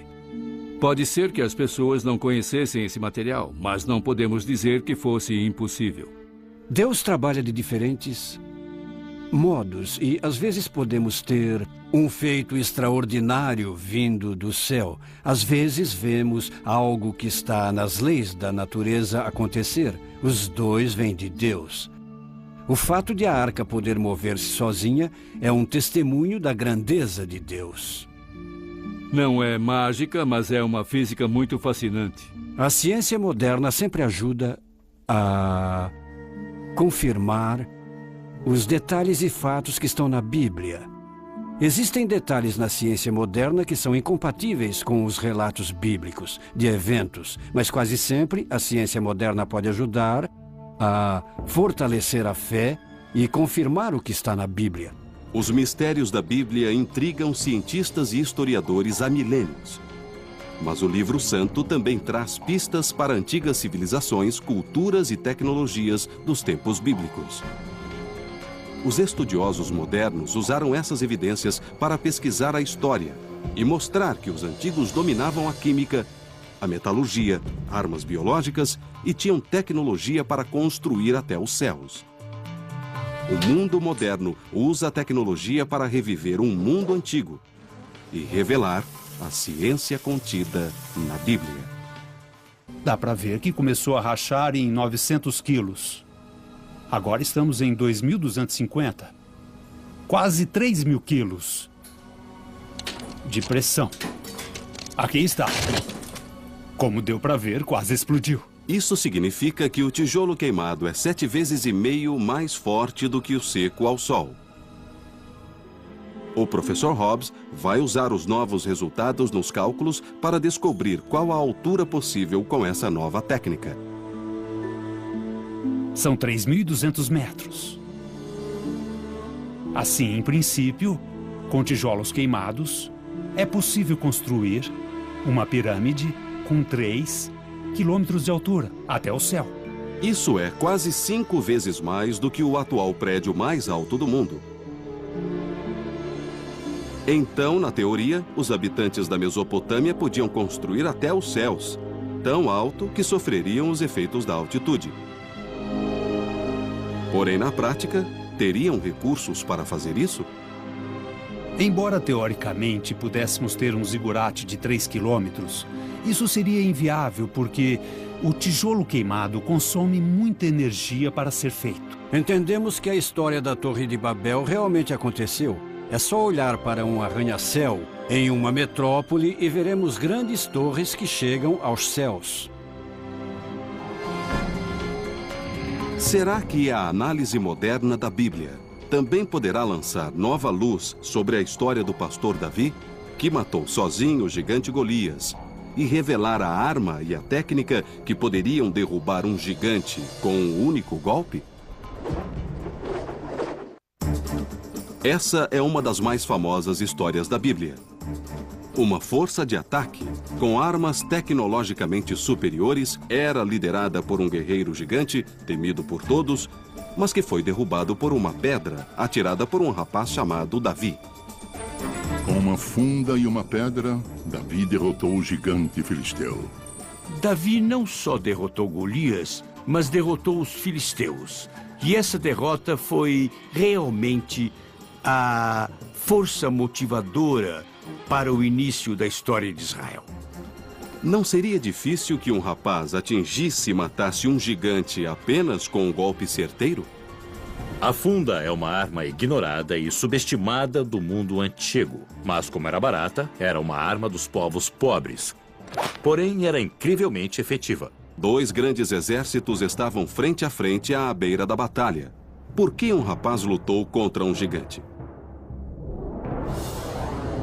Pode ser que as pessoas não conhecessem esse material, mas não podemos dizer que fosse impossível. Deus trabalha de diferentes modos e às vezes podemos ter um feito extraordinário vindo do céu. Às vezes vemos algo que está nas leis da natureza acontecer. Os dois vêm de Deus. O fato de a arca poder mover-se sozinha é um testemunho da grandeza de Deus. Não é mágica, mas é uma física muito fascinante. A ciência moderna sempre ajuda a confirmar os detalhes e fatos que estão na Bíblia. Existem detalhes na ciência moderna que são incompatíveis com os relatos bíblicos de eventos, mas quase sempre a ciência moderna pode ajudar a fortalecer a fé e confirmar o que está na Bíblia. Os mistérios da Bíblia intrigam cientistas e historiadores há milênios. Mas o Livro Santo também traz pistas para antigas civilizações, culturas e tecnologias dos tempos bíblicos. Os estudiosos modernos usaram essas evidências para pesquisar a história e mostrar que os antigos dominavam a química, a metalurgia, armas biológicas e tinham tecnologia para construir até os céus. O mundo moderno usa a tecnologia para reviver um mundo antigo e revelar a ciência contida na Bíblia. Dá para ver que começou a rachar em 900 quilos. Agora estamos em 2.250. Quase 3.000 quilos de pressão. Aqui está. Como deu para ver, quase explodiu. Isso significa que o tijolo queimado é 7,5 vezes mais forte do que o seco ao sol. O professor Hobbs vai usar os novos resultados nos cálculos para descobrir qual a altura possível com essa nova técnica. São 3.200 metros. Assim, em princípio, com tijolos queimados, é possível construir uma pirâmide com 3 quilômetros de altura até o céu. Isso é quase 5 vezes mais do que o atual prédio mais alto do mundo. Então, na teoria, os habitantes da Mesopotâmia podiam construir até os céus, tão alto que sofreriam os efeitos da altitude. Porém, na prática, teriam recursos para fazer isso? Embora teoricamente pudéssemos ter um zigurate de 3 quilômetros, isso seria inviável porque o tijolo queimado consome muita energia para ser feito. Entendemos que a história da Torre de Babel realmente aconteceu. É só olhar para um arranha-céu em uma metrópole e veremos grandes torres que chegam aos céus. Será que a análise moderna da Bíblia também poderá lançar nova luz sobre a história do pastor Davi, que matou sozinho o gigante Golias, e revelar a arma e a técnica que poderiam derrubar um gigante com um único golpe? Essa é uma das mais famosas histórias da Bíblia. Uma força de ataque, com armas tecnologicamente superiores, era liderada por um guerreiro gigante, temido por todos, mas que foi derrubado por uma pedra atirada por um rapaz chamado Davi. Com uma funda e uma pedra, Davi derrotou o gigante filisteu. Davi não só derrotou Golias, mas derrotou os filisteus. E essa derrota foi realmente a força motivadora para o início da história de Israel. Não seria difícil que um rapaz atingisse e matasse um gigante apenas com um golpe certeiro? A funda é uma arma ignorada e subestimada do mundo antigo, mas como era barata, era uma arma dos povos pobres. Porém, era incrivelmente efetiva. 2 grandes exércitos estavam frente a frente à beira da batalha. Por que um rapaz lutou contra um gigante?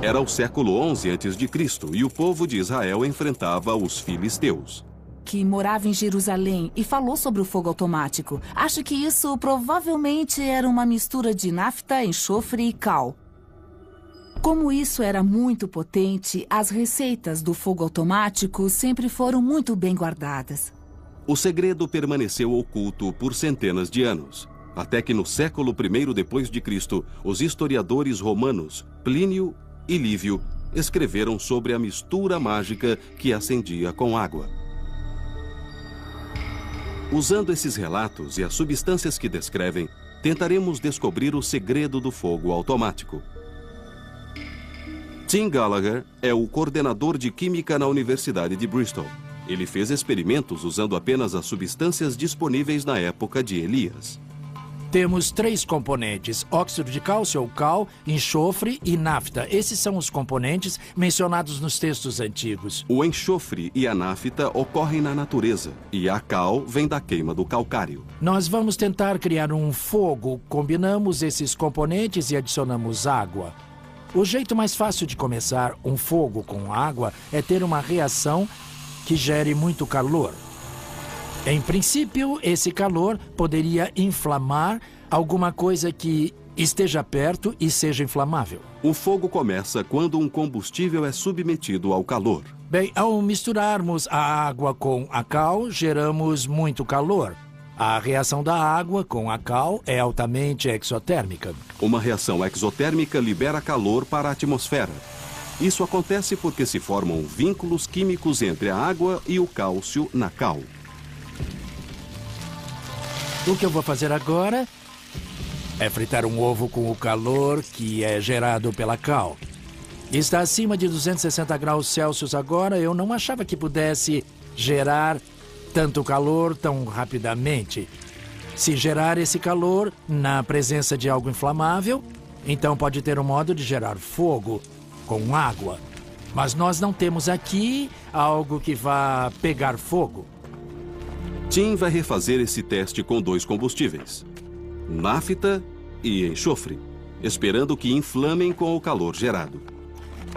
Era o século 11 a.C. e o povo de Israel enfrentava os filisteus. Que morava em Jerusalém e falou sobre o fogo automático. Acho que isso provavelmente era uma mistura de nafta, enxofre e cal. Como isso era muito potente, as receitas do fogo automático sempre foram muito bem guardadas. O segredo permaneceu oculto por centenas de anos, até que no século I depois de Cristo, os historiadores romanos Plínio e Lívio escreveram sobre a mistura mágica que acendia com água. Usando esses relatos e as substâncias que descrevem, tentaremos descobrir o segredo do fogo automático. Tim Gallagher é o coordenador de química na Universidade de Bristol. Ele fez experimentos usando apenas as substâncias disponíveis na época de Elias. Temos 3 componentes: óxido de cálcio ou cal, enxofre e nafta. Esses são os componentes mencionados nos textos antigos. O enxofre e a nafta ocorrem na natureza e a cal vem da queima do calcário. Nós vamos tentar criar um fogo. Combinamos esses componentes e adicionamos água. O jeito mais fácil de começar um fogo com água é ter uma reação que gere muito calor. Em princípio, esse calor poderia inflamar alguma coisa que esteja perto e seja inflamável. O fogo começa quando um combustível é submetido ao calor. Bem, ao misturarmos a água com a cal, geramos muito calor. A reação da água com a cal é altamente exotérmica. Uma reação exotérmica libera calor para a atmosfera. Isso acontece porque se formam vínculos químicos entre a água e o cálcio na cal. O que eu vou fazer agora É fritar um ovo com o calor que é gerado pela cal. Está acima de 260 graus Celsius agora. Eu não achava que pudesse gerar tanto calor tão rapidamente. Se gerar esse calor na presença de algo inflamável, então pode ter um modo de gerar fogo com água. Mas nós não temos aqui algo que vá pegar fogo. Tim vai refazer esse teste com 2 combustíveis, nafta e enxofre, esperando que inflamem com o calor gerado.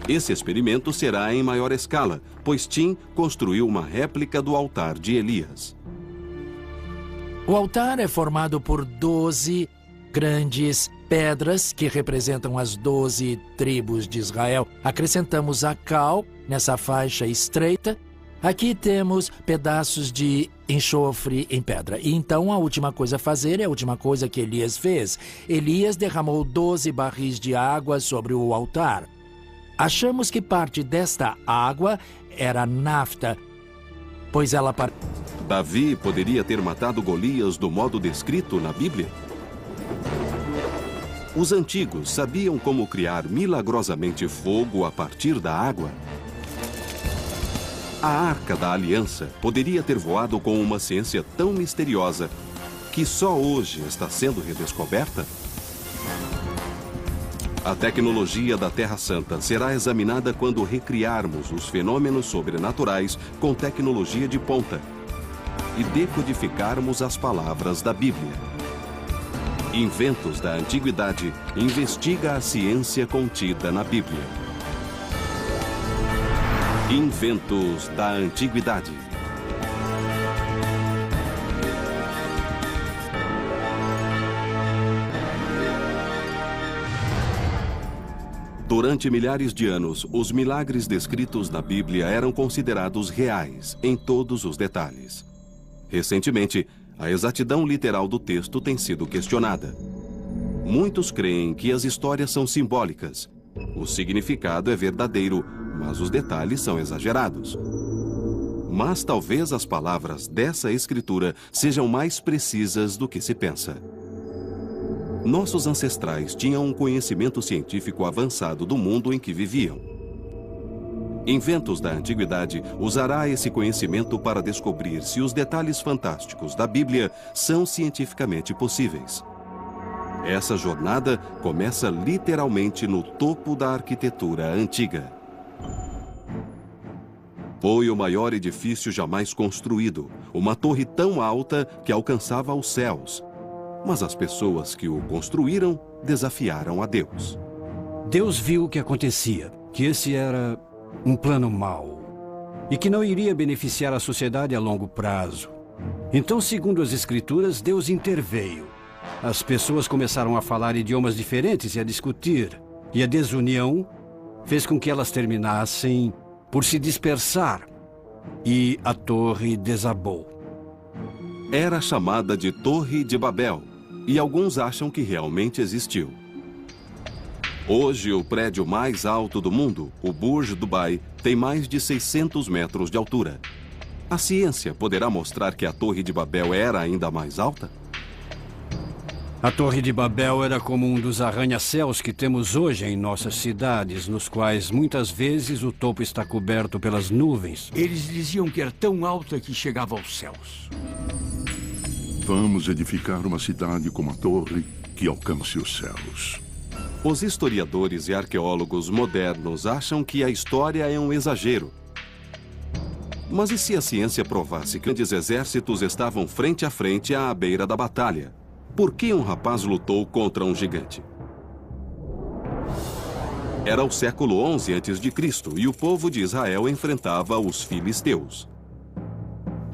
Esse experimento será em maior escala, pois Tim construiu uma réplica do altar de Elias. O altar é formado por 12 grandes pedras que representam as 12 tribos de Israel. Acrescentamos a cal nessa faixa estreita. Aqui temos pedaços de enxofre em pedra. E então a última coisa a fazer é a última coisa que Elias fez. Elias derramou 12 barris de água sobre o altar. Achamos que parte desta água era nafta, pois ela... Davi poderia ter matado Golias do modo descrito na Bíblia? Os antigos sabiam como criar milagrosamente fogo a partir da água? A Arca da Aliança poderia ter voado com uma ciência tão misteriosa que só hoje está sendo redescoberta? A tecnologia da Terra Santa será examinada quando recriarmos os fenômenos sobrenaturais com tecnologia de ponta e decodificarmos as palavras da Bíblia. Inventos da Antiguidade investiga a ciência contida na Bíblia. Inventos da Antiguidade. Durante milhares de anos, os milagres descritos na Bíblia eram considerados reais em todos os detalhes. Recentemente, a exatidão literal do texto tem sido questionada. Muitos creem que as histórias são simbólicas. O significado é verdadeiro, mas os detalhes são exagerados. Mas talvez as palavras dessa escritura sejam mais precisas do que se pensa. Nossos ancestrais tinham um conhecimento científico avançado do mundo em que viviam. Inventos da Antiguidade usará esse conhecimento para descobrir se os detalhes fantásticos da Bíblia são cientificamente possíveis. Essa jornada começa literalmente no topo da arquitetura antiga. Foi o maior edifício jamais construído, uma torre tão alta que alcançava os céus. Mas as pessoas que o construíram desafiaram a Deus. Deus viu o que acontecia, que esse era um plano mau e que não iria beneficiar a sociedade a longo prazo. Então, segundo as Escrituras, Deus interveio. As pessoas começaram a falar idiomas diferentes e a discutir, e a desunião fez com que elas terminassem por se dispersar, e a torre desabou. Era chamada de Torre de Babel, e alguns acham que realmente existiu. Hoje, o prédio mais alto do mundo, o Burj Dubai, tem mais de 600 metros de altura. A ciência poderá mostrar que a Torre de Babel era ainda mais alta? A Torre de Babel era como um dos arranha-céus que temos hoje em nossas cidades, nos quais muitas vezes o topo está coberto pelas nuvens. Eles diziam que era tão alta que chegava aos céus. Vamos edificar uma cidade com uma torre que alcance os céus. Os historiadores e arqueólogos modernos acham que a história é um exagero. Mas e se a ciência provasse que grandes exércitos estavam frente a frente à beira da batalha? Por que um rapaz lutou contra um gigante? Era o século 11 a.C. e o povo de Israel enfrentava os filisteus.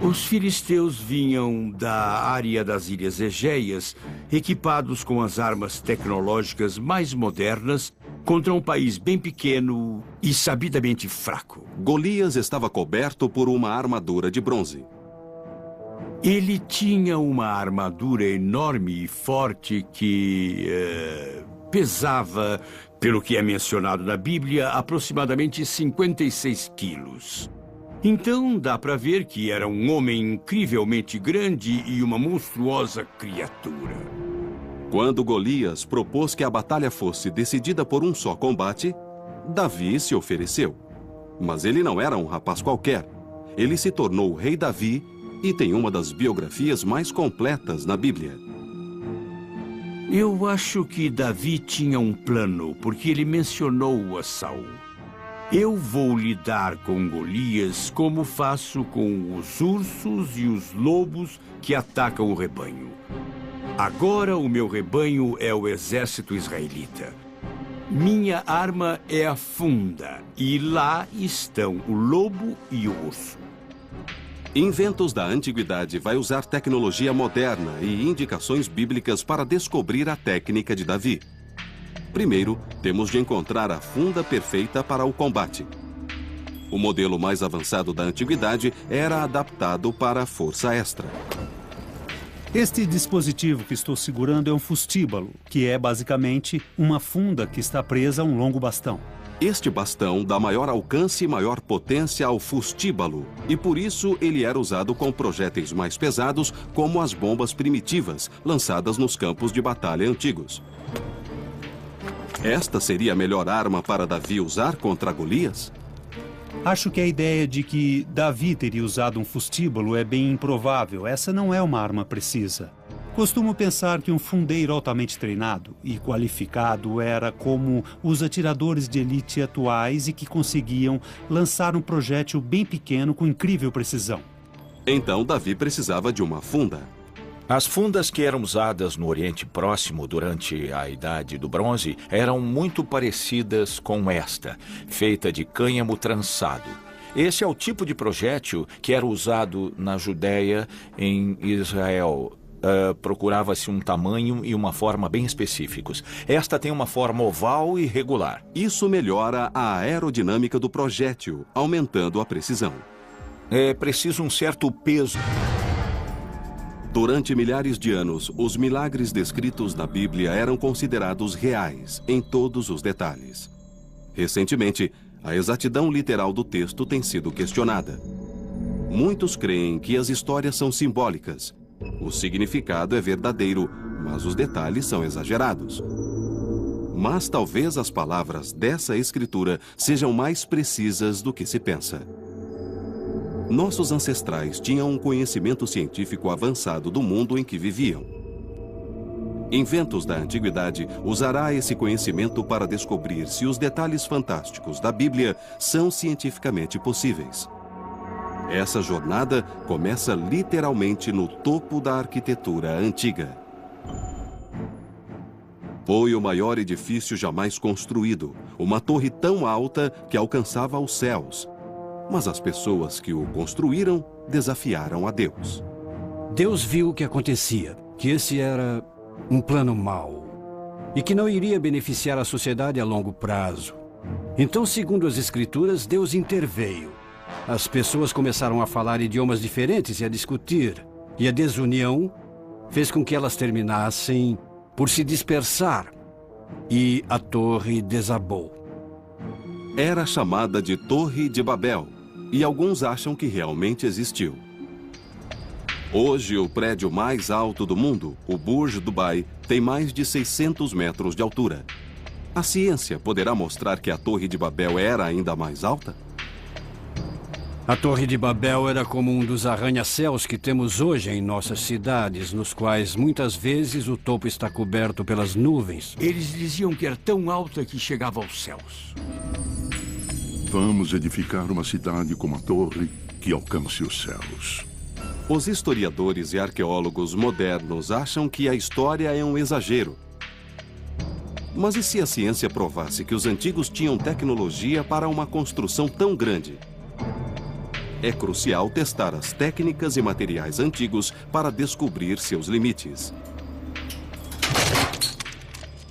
Os filisteus vinham da área das Ilhas Egeias, equipados com as armas tecnológicas mais modernas, contra um país bem pequeno e sabidamente fraco. Golias estava coberto por uma armadura de bronze. Ele tinha uma armadura enorme e forte que pesava, pelo que é mencionado na Bíblia, aproximadamente 56 quilos. Então dá para ver que era um homem incrivelmente grande e uma monstruosa criatura. Quando Golias propôs que a batalha fosse decidida por um só combate, Davi se ofereceu. Mas ele não era um rapaz qualquer. Ele se tornou o rei Davi e tem uma das biografias mais completas na Bíblia. Eu acho que Davi tinha um plano, porque ele mencionou a Saul. Eu vou lidar com Golias como faço com os ursos e os lobos que atacam o rebanho. Agora o meu rebanho é o exército israelita. Minha arma é a funda, e lá estão o lobo e o urso. Inventos da Antiguidade vai usar tecnologia moderna e indicações bíblicas para descobrir a técnica de Davi. Primeiro, temos de encontrar a funda perfeita para o combate. O modelo mais avançado da Antiguidade era adaptado para a força extra. Este dispositivo que estou segurando é um fustíbalo, que é basicamente uma funda que está presa a um longo bastão. Este bastão dá maior alcance e maior potência ao fustíbalo, e por isso ele era usado com projéteis mais pesados, como as bombas primitivas, lançadas nos campos de batalha antigos. Esta seria a melhor arma para Davi usar contra Golias? Acho que a ideia de que Davi teria usado um fustíbalo é bem improvável. Essa não é uma arma precisa. Costumo pensar que um fundeiro altamente treinado e qualificado era como os atiradores de elite atuais e que conseguiam lançar um projétil bem pequeno com incrível precisão. Então Davi precisava de uma funda. As fundas que eram usadas no Oriente Próximo durante a Idade do Bronze eram muito parecidas com esta, feita de cânhamo trançado. Esse é o tipo de projétil que era usado na Judéia, em Israel. Procurava-se um tamanho e uma forma bem específicos. Esta tem uma forma oval e regular. Isso melhora a aerodinâmica do projétil, aumentando a precisão. É preciso um certo peso. Durante milhares de anos, os milagres descritos na Bíblia eram considerados reais, em todos os detalhes. Recentemente, a exatidão literal do texto tem sido questionada. Muitos creem que as histórias são simbólicas. O significado é verdadeiro, mas os detalhes são exagerados. Mas talvez as palavras dessa escritura sejam mais precisas do que se pensa. Nossos ancestrais tinham um conhecimento científico avançado do mundo em que viviam. Inventos da Antiguidade usará esse conhecimento para descobrir se os detalhes fantásticos da Bíblia são cientificamente possíveis. Essa jornada começa literalmente no topo da arquitetura antiga. Foi o maior edifício jamais construído, uma torre tão alta que alcançava os céus. Mas as pessoas que o construíram desafiaram a Deus. Deus viu o que acontecia, que esse era um plano mau e que não iria beneficiar a sociedade a longo prazo. Então, segundo as Escrituras, Deus interveio. As pessoas começaram a falar idiomas diferentes e a discutir, e a desunião fez com que elas terminassem por se dispersar, e a torre desabou. Era chamada de Torre de Babel, e alguns acham que realmente existiu. Hoje, o prédio mais alto do mundo, o Burj Dubai, tem mais de 600 metros de altura. A ciência poderá mostrar que a Torre de Babel era ainda mais alta? A Torre de Babel era como um dos arranha-céus que temos hoje em nossas cidades, nos quais muitas vezes o topo está coberto pelas nuvens. Eles diziam que era tão alta que chegava aos céus. Vamos edificar uma cidade com uma torre que alcance os céus. Os historiadores e arqueólogos modernos acham que a história é um exagero. Mas e se a ciência provasse que os antigos tinham tecnologia para uma construção tão grande? É crucial testar as técnicas e materiais antigos para descobrir seus limites.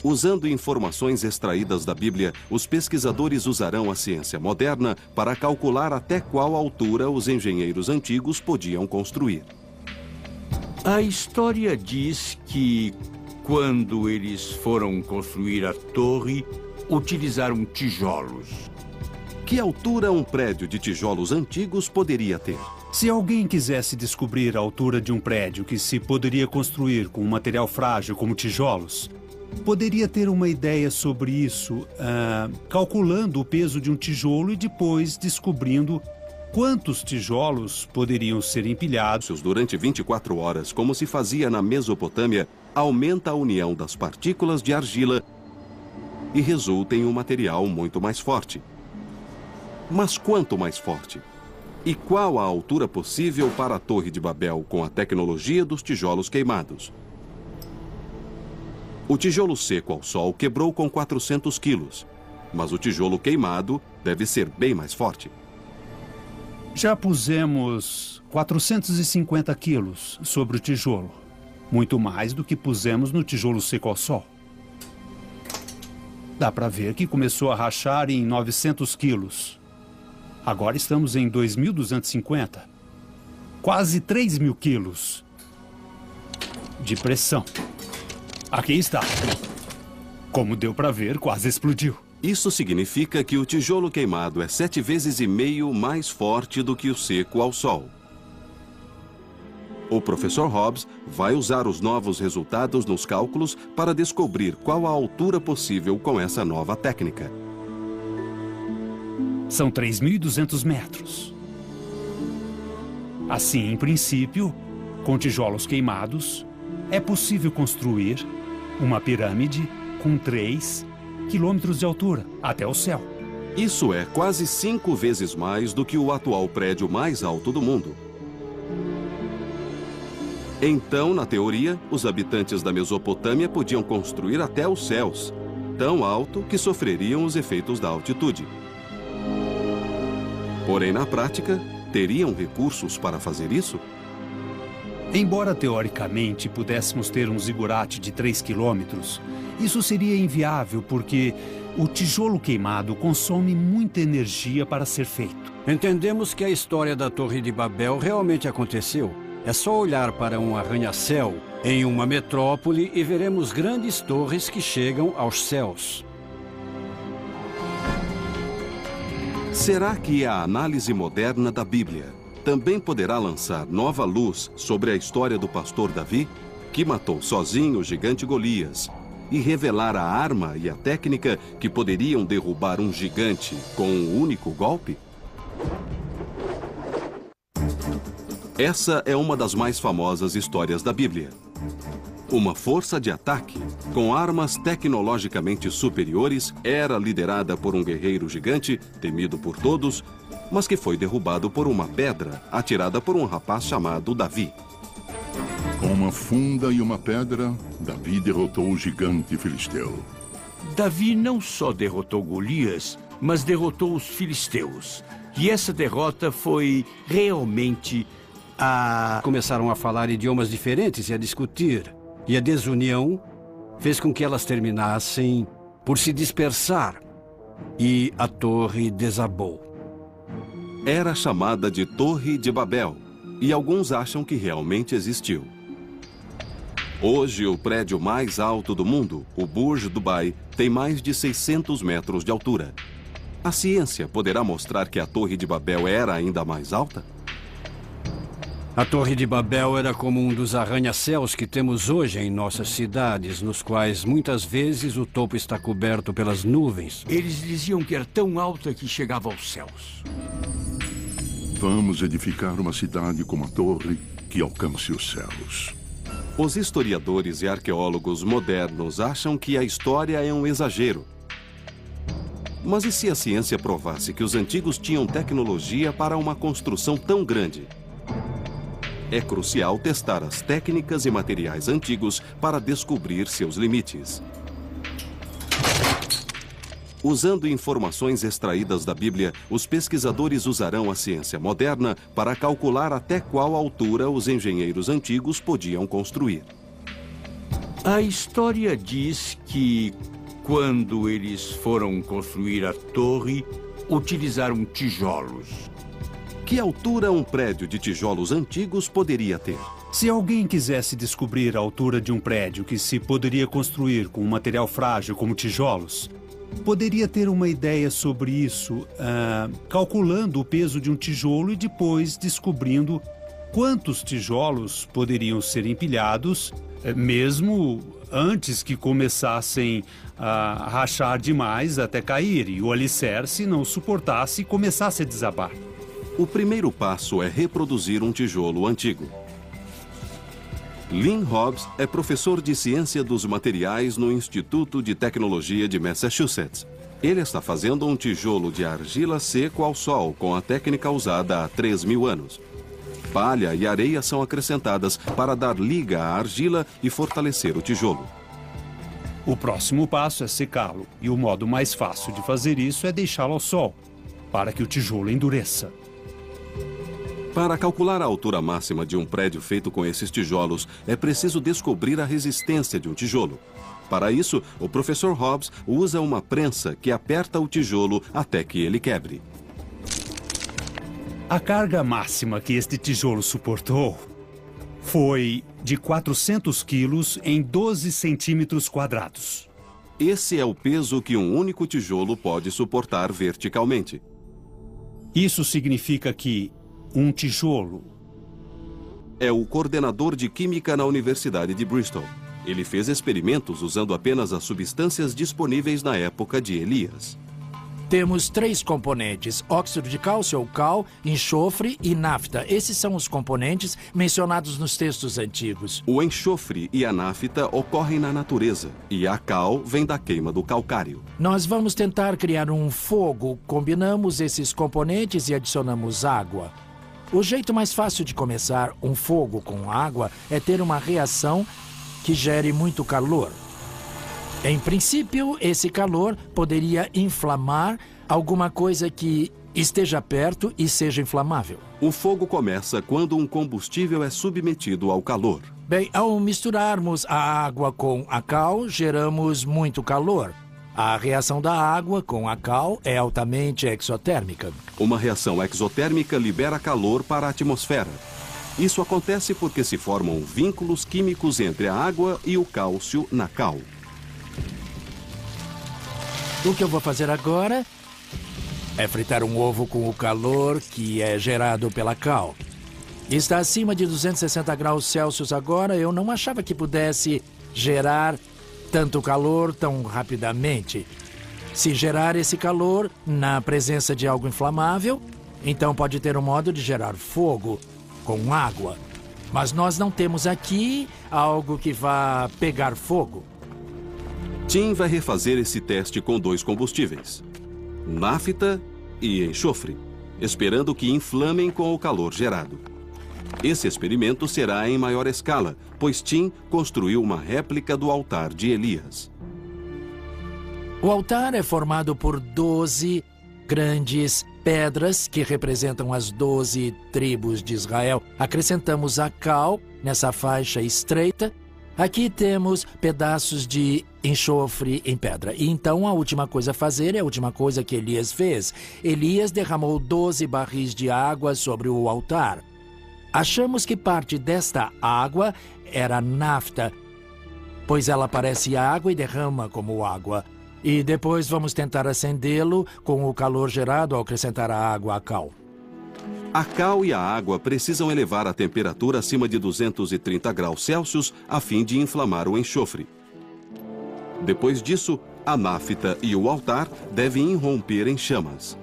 Usando informações extraídas da Bíblia, os pesquisadores usarão a ciência moderna para calcular até qual altura os engenheiros antigos podiam construir. A história diz que, quando eles foram construir a torre, utilizaram tijolos. Que altura um prédio de tijolos antigos poderia ter? Se alguém quisesse descobrir a altura de um prédio que se poderia construir com um material frágil como tijolos, poderia ter uma ideia sobre isso, calculando o peso de um tijolo e depois descobrindo quantos tijolos poderiam ser empilhados. Durante 24 horas, como se fazia na Mesopotâmia, aumenta a união das partículas de argila e resulta em um material muito mais forte. Mas quanto mais forte? E qual a altura possível para a Torre de Babel com a tecnologia dos tijolos queimados? O tijolo seco ao sol quebrou com 400 quilos, mas o tijolo queimado deve ser bem mais forte. Já pusemos 450 quilos sobre o tijolo, muito mais do que pusemos no tijolo seco ao sol. Dá para ver que começou a rachar em 900 quilos. Agora estamos em 2.250. Quase 3.000 quilos de pressão. Aqui está. Como deu para ver, quase explodiu. Isso significa que o tijolo queimado é 7,5 vezes mais forte do que o seco ao sol. O professor Hobbs vai usar os novos resultados nos cálculos para descobrir qual a altura possível com essa nova técnica. São 3.200 metros. Assim, em princípio, com tijolos queimados, é possível construir uma pirâmide com 3 quilômetros de altura até o céu. Isso é quase 5 vezes mais do que o atual prédio mais alto do mundo. Então, na teoria, os habitantes da Mesopotâmia podiam construir até os céus, tão alto que sofreriam os efeitos da altitude. Porém, na prática, teriam recursos para fazer isso? Embora teoricamente pudéssemos ter um zigurate de 3 quilômetros, isso seria inviável porque o tijolo queimado consome muita energia para ser feito. Entendemos que a história da Torre de Babel realmente aconteceu. É só olhar para um arranha-céu em uma metrópole e veremos grandes torres que chegam aos céus. Será que a análise moderna da Bíblia também poderá lançar nova luz sobre a história do pastor Davi, que matou sozinho o gigante Golias, e revelar a arma e a técnica que poderiam derrubar um gigante com um único golpe? Essa é uma das mais famosas histórias da Bíblia. Uma força de ataque, com armas tecnologicamente superiores, era liderada por um guerreiro gigante, temido por todos, mas que foi derrubado por uma pedra atirada por um rapaz chamado Davi. Com uma funda e uma pedra, Davi derrotou o gigante filisteu. Davi não só derrotou Golias, mas derrotou os filisteus. E essa derrota foi realmente Começaram a falar idiomas diferentes e a discutir. E a desunião fez com que elas terminassem por se dispersar. E a torre desabou. Era chamada de Torre de Babel, e alguns acham que realmente existiu. Hoje, o prédio mais alto do mundo, o Burj Dubai, tem mais de 600 metros de altura. A ciência poderá mostrar que a Torre de Babel era ainda mais alta? A Torre de Babel era como um dos arranha-céus que temos hoje em nossas cidades, nos quais muitas vezes o topo está coberto pelas nuvens. Eles diziam que era tão alta que chegava aos céus. Vamos edificar uma cidade com uma torre que alcance os céus. Os historiadores e arqueólogos modernos acham que a história é um exagero. Mas e se a ciência provasse que os antigos tinham tecnologia para uma construção tão grande? É crucial testar as técnicas e materiais antigos para descobrir seus limites. Usando informações extraídas da Bíblia, os pesquisadores usarão a ciência moderna para calcular até qual altura os engenheiros antigos podiam construir. A história diz que, quando eles foram construir a torre, utilizaram tijolos. Que altura um prédio de tijolos antigos poderia ter? Se alguém quisesse descobrir a altura de um prédio que se poderia construir com um material frágil como tijolos, Poderia ter uma ideia sobre isso, calculando o peso de um tijolo e depois descobrindo quantos tijolos poderiam ser empilhados, mesmo antes que começassem a rachar demais até cair e o alicerce não suportasse e começasse a desabar. O primeiro passo é reproduzir um tijolo antigo. Lynn Hobbs é professor de ciência dos materiais no Instituto de Tecnologia de Massachusetts. Ele está fazendo um tijolo de argila seco ao sol com a técnica usada há 3.000 anos. Palha e areia são acrescentadas para dar liga à argila e fortalecer o tijolo. O próximo passo é secá-lo, e o modo mais fácil de fazer isso é deixá-lo ao sol, para que o tijolo endureça. Para calcular a altura máxima de um prédio feito com esses tijolos, é preciso descobrir a resistência de um tijolo. Para isso, o professor Hobbs usa uma prensa que aperta o tijolo até que ele quebre. A carga máxima que este tijolo suportou foi de 400 quilos em 12 centímetros quadrados. Esse é o peso que um único tijolo pode suportar verticalmente. Isso significa que um tijolo é o coordenador de química na Universidade de Bristol. Ele fez experimentos usando apenas as substâncias disponíveis na época de Elias. Temos 3 componentes: óxido de cálcio ou cal, enxofre e nafta. Esses são os componentes mencionados nos textos antigos. O enxofre e a nafta ocorrem na natureza e a cal vem da queima do calcário. Nós vamos tentar criar um fogo. Combinamos esses componentes e adicionamos água. O jeito mais fácil de começar um fogo com água é ter uma reação que gere muito calor. Em princípio, esse calor poderia inflamar alguma coisa que esteja perto e seja inflamável. O fogo começa quando um combustível é submetido ao calor. Bem, ao misturarmos a água com a cal, geramos muito calor. A reação da água com a cal é altamente exotérmica. Uma reação exotérmica libera calor para a atmosfera. Isso acontece porque se formam vínculos químicos entre a água e o cálcio na cal. O que eu vou fazer agora é fritar um ovo com o calor que é gerado pela cal. Está acima de 260 graus Celsius agora. Eu não achava que pudesse gerar tanto calor tão rapidamente. Se gerar esse calor na presença de algo inflamável, então pode ter um modo de gerar fogo com água. Mas nós não temos aqui algo que vá pegar fogo. Tim vai refazer esse teste com 2 combustíveis, nafta e enxofre, esperando que inflamem com o calor gerado. Esse experimento será em maior escala, pois Tim construiu uma réplica do altar de Elias. O altar é formado por 12 grandes pedras que representam as 12 tribos de Israel. Acrescentamos a cal nessa faixa estreita. Aqui temos pedaços de enxofre em pedra. E então a última coisa a fazer é a última coisa que Elias fez. Elias derramou 12 barris de água sobre o altar. Achamos que parte desta água era nafta, pois ela parece água e derrama como água. E depois vamos tentar acendê-lo com o calor gerado ao acrescentar a água à cal. A cal e a água precisam elevar a temperatura acima de 230 graus Celsius a fim de inflamar o enxofre. Depois disso, a nafta e o altar devem irromper em chamas.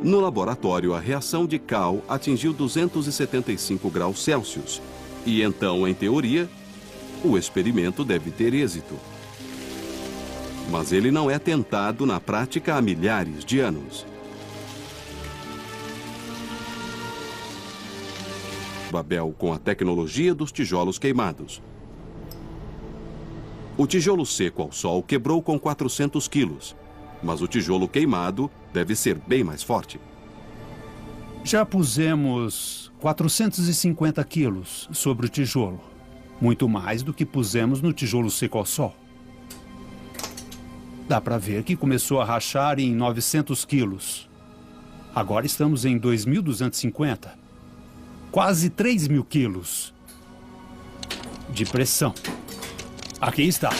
No laboratório, a reação de cal atingiu 275 graus Celsius. E então, em teoria, o experimento deve ter êxito. Mas ele não é tentado na prática há milhares de anos. Babel com a tecnologia dos tijolos queimados. O tijolo seco ao sol quebrou com 400 quilos, mas o tijolo queimado deve ser bem mais forte. Já pusemos 450 quilos sobre o tijolo, muito mais do que pusemos no tijolo seco ao sol. Dá para ver que começou a rachar em 900 quilos. Agora estamos em 2.250. Quase 3.000 quilos de pressão. Aqui está.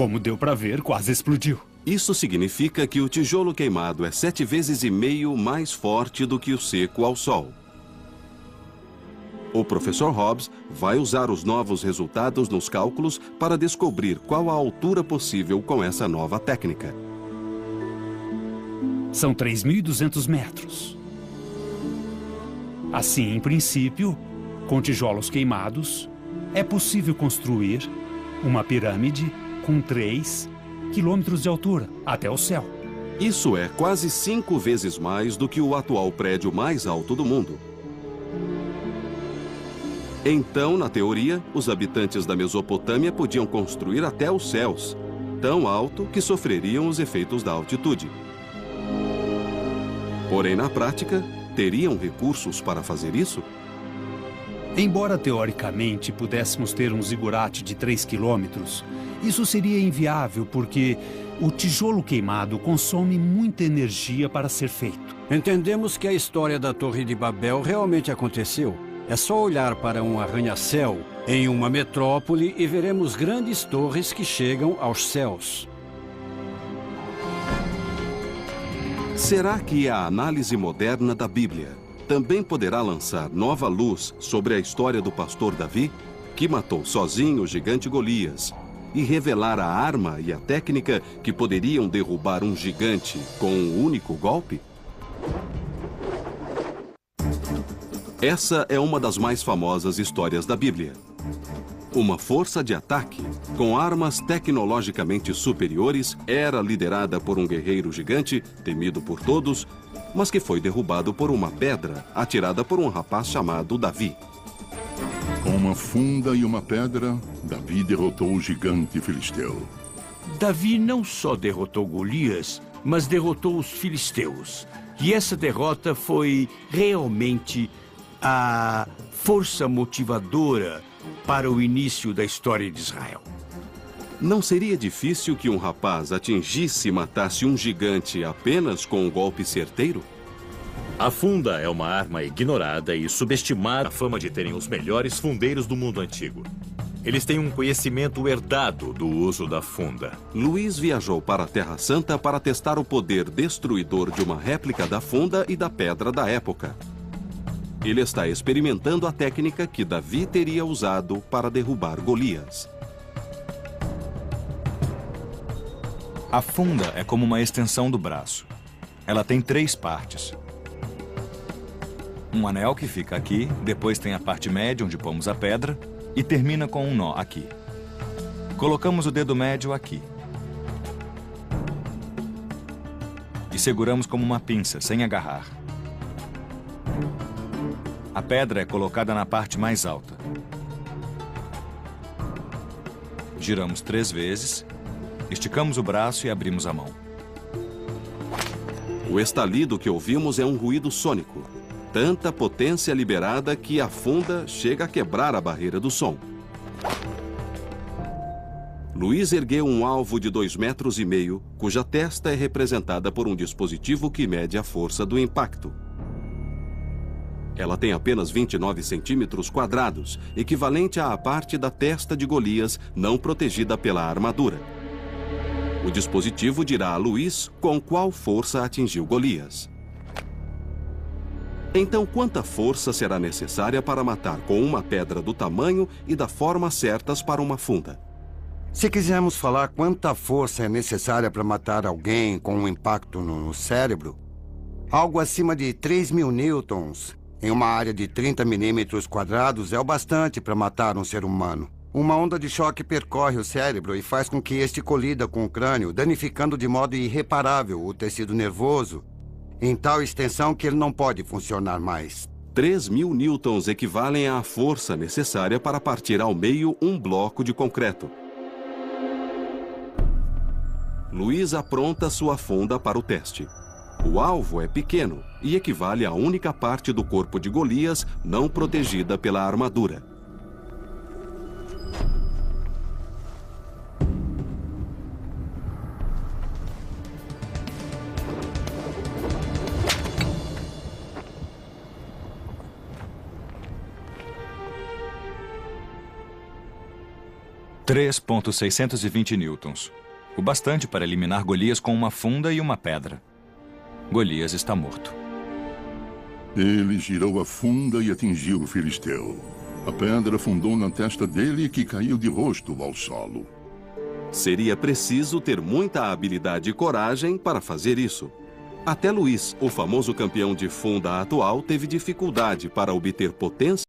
Como deu para ver, quase explodiu. Isso significa que o tijolo queimado é 7,5 vezes mais forte do que o seco ao sol. O professor Hobbs vai usar os novos resultados nos cálculos para descobrir qual a altura possível com essa nova técnica. São 3.200 metros. Assim, em princípio, com tijolos queimados, é possível construir uma pirâmide com 3 quilômetros de altura até o céu. Isso é quase 5 vezes mais do que o atual prédio mais alto do mundo. Então, na teoria, os habitantes da Mesopotâmia podiam construir até os céus, tão alto que sofreriam os efeitos da altitude. Porém, na prática, teriam recursos para fazer isso? Embora teoricamente pudéssemos ter um zigurate de 3 quilômetros, isso seria inviável porque o tijolo queimado consome muita energia para ser feito. Entendemos que a história da Torre de Babel realmente aconteceu. É só olhar para um arranha-céu em uma metrópole e veremos grandes torres que chegam aos céus. Será que a análise moderna da Bíblia também poderá lançar nova luz sobre a história do pastor Davi, que matou sozinho o gigante Golias, e revelar a arma e a técnica que poderiam derrubar um gigante com um único golpe? Essa é uma das mais famosas histórias da Bíblia. Uma força de ataque, com armas tecnologicamente superiores, era liderada por um guerreiro gigante, temido por todos, mas que foi derrubado por uma pedra atirada por um rapaz chamado Davi. Com uma funda e uma pedra, Davi derrotou o gigante filisteu. Davi não só derrotou Golias, mas derrotou os filisteus. E essa derrota foi realmente a força motivadora para o início da história de Israel. Não seria difícil que um rapaz atingisse e matasse um gigante apenas com um golpe certeiro? A funda é uma arma ignorada e subestimada. A fama de terem os melhores fundeiros do mundo antigo. Eles têm um conhecimento herdado do uso da funda. Luiz viajou para a Terra Santa para testar o poder destruidor de uma réplica da funda e da pedra da época. Ele está experimentando a técnica que Davi teria usado para derrubar Golias. A funda é como uma extensão do braço. Ela tem 3 partes. Um anel que fica aqui, depois tem a parte média onde pomos a pedra e termina com um nó aqui. Colocamos o dedo médio aqui. E seguramos como uma pinça, sem agarrar. A pedra é colocada na parte mais alta. Giramos 3 vezes, esticamos o braço e abrimos a mão. O estalido que ouvimos é um ruído sônico. Tanta potência liberada que a funda chega a quebrar a barreira do som. Luiz ergueu um alvo de 2,5 metros, cuja testa é representada por um dispositivo que mede a força do impacto. Ela tem apenas 29 centímetros quadrados, equivalente à parte da testa de Golias não protegida pela armadura. O dispositivo dirá a Luiz com qual força atingiu Golias. Então, quanta força será necessária para matar com uma pedra do tamanho e da forma certas para uma funda? Se quisermos falar quanta força é necessária para matar alguém com um impacto no cérebro, algo acima de 3.000 newtons em uma área de 30 milímetros quadrados é o bastante para matar um ser humano. Uma onda de choque percorre o cérebro e faz com que este colida com o crânio, danificando de modo irreparável o tecido nervoso, em tal extensão que ele não pode funcionar mais. 3.000 newtons equivalem à força necessária para partir ao meio um bloco de concreto. Luiz apronta sua funda para o teste. O alvo é pequeno e equivale à única parte do corpo de Golias não protegida pela armadura. 3,620 newtons. O bastante para eliminar Golias com uma funda e uma pedra. Golias está morto. Ele girou a funda e atingiu o filisteu. A pedra afundou na testa dele, que caiu de rosto ao solo. Seria preciso ter muita habilidade e coragem para fazer isso. Até Luís, o famoso campeão de funda atual, teve dificuldade para obter potência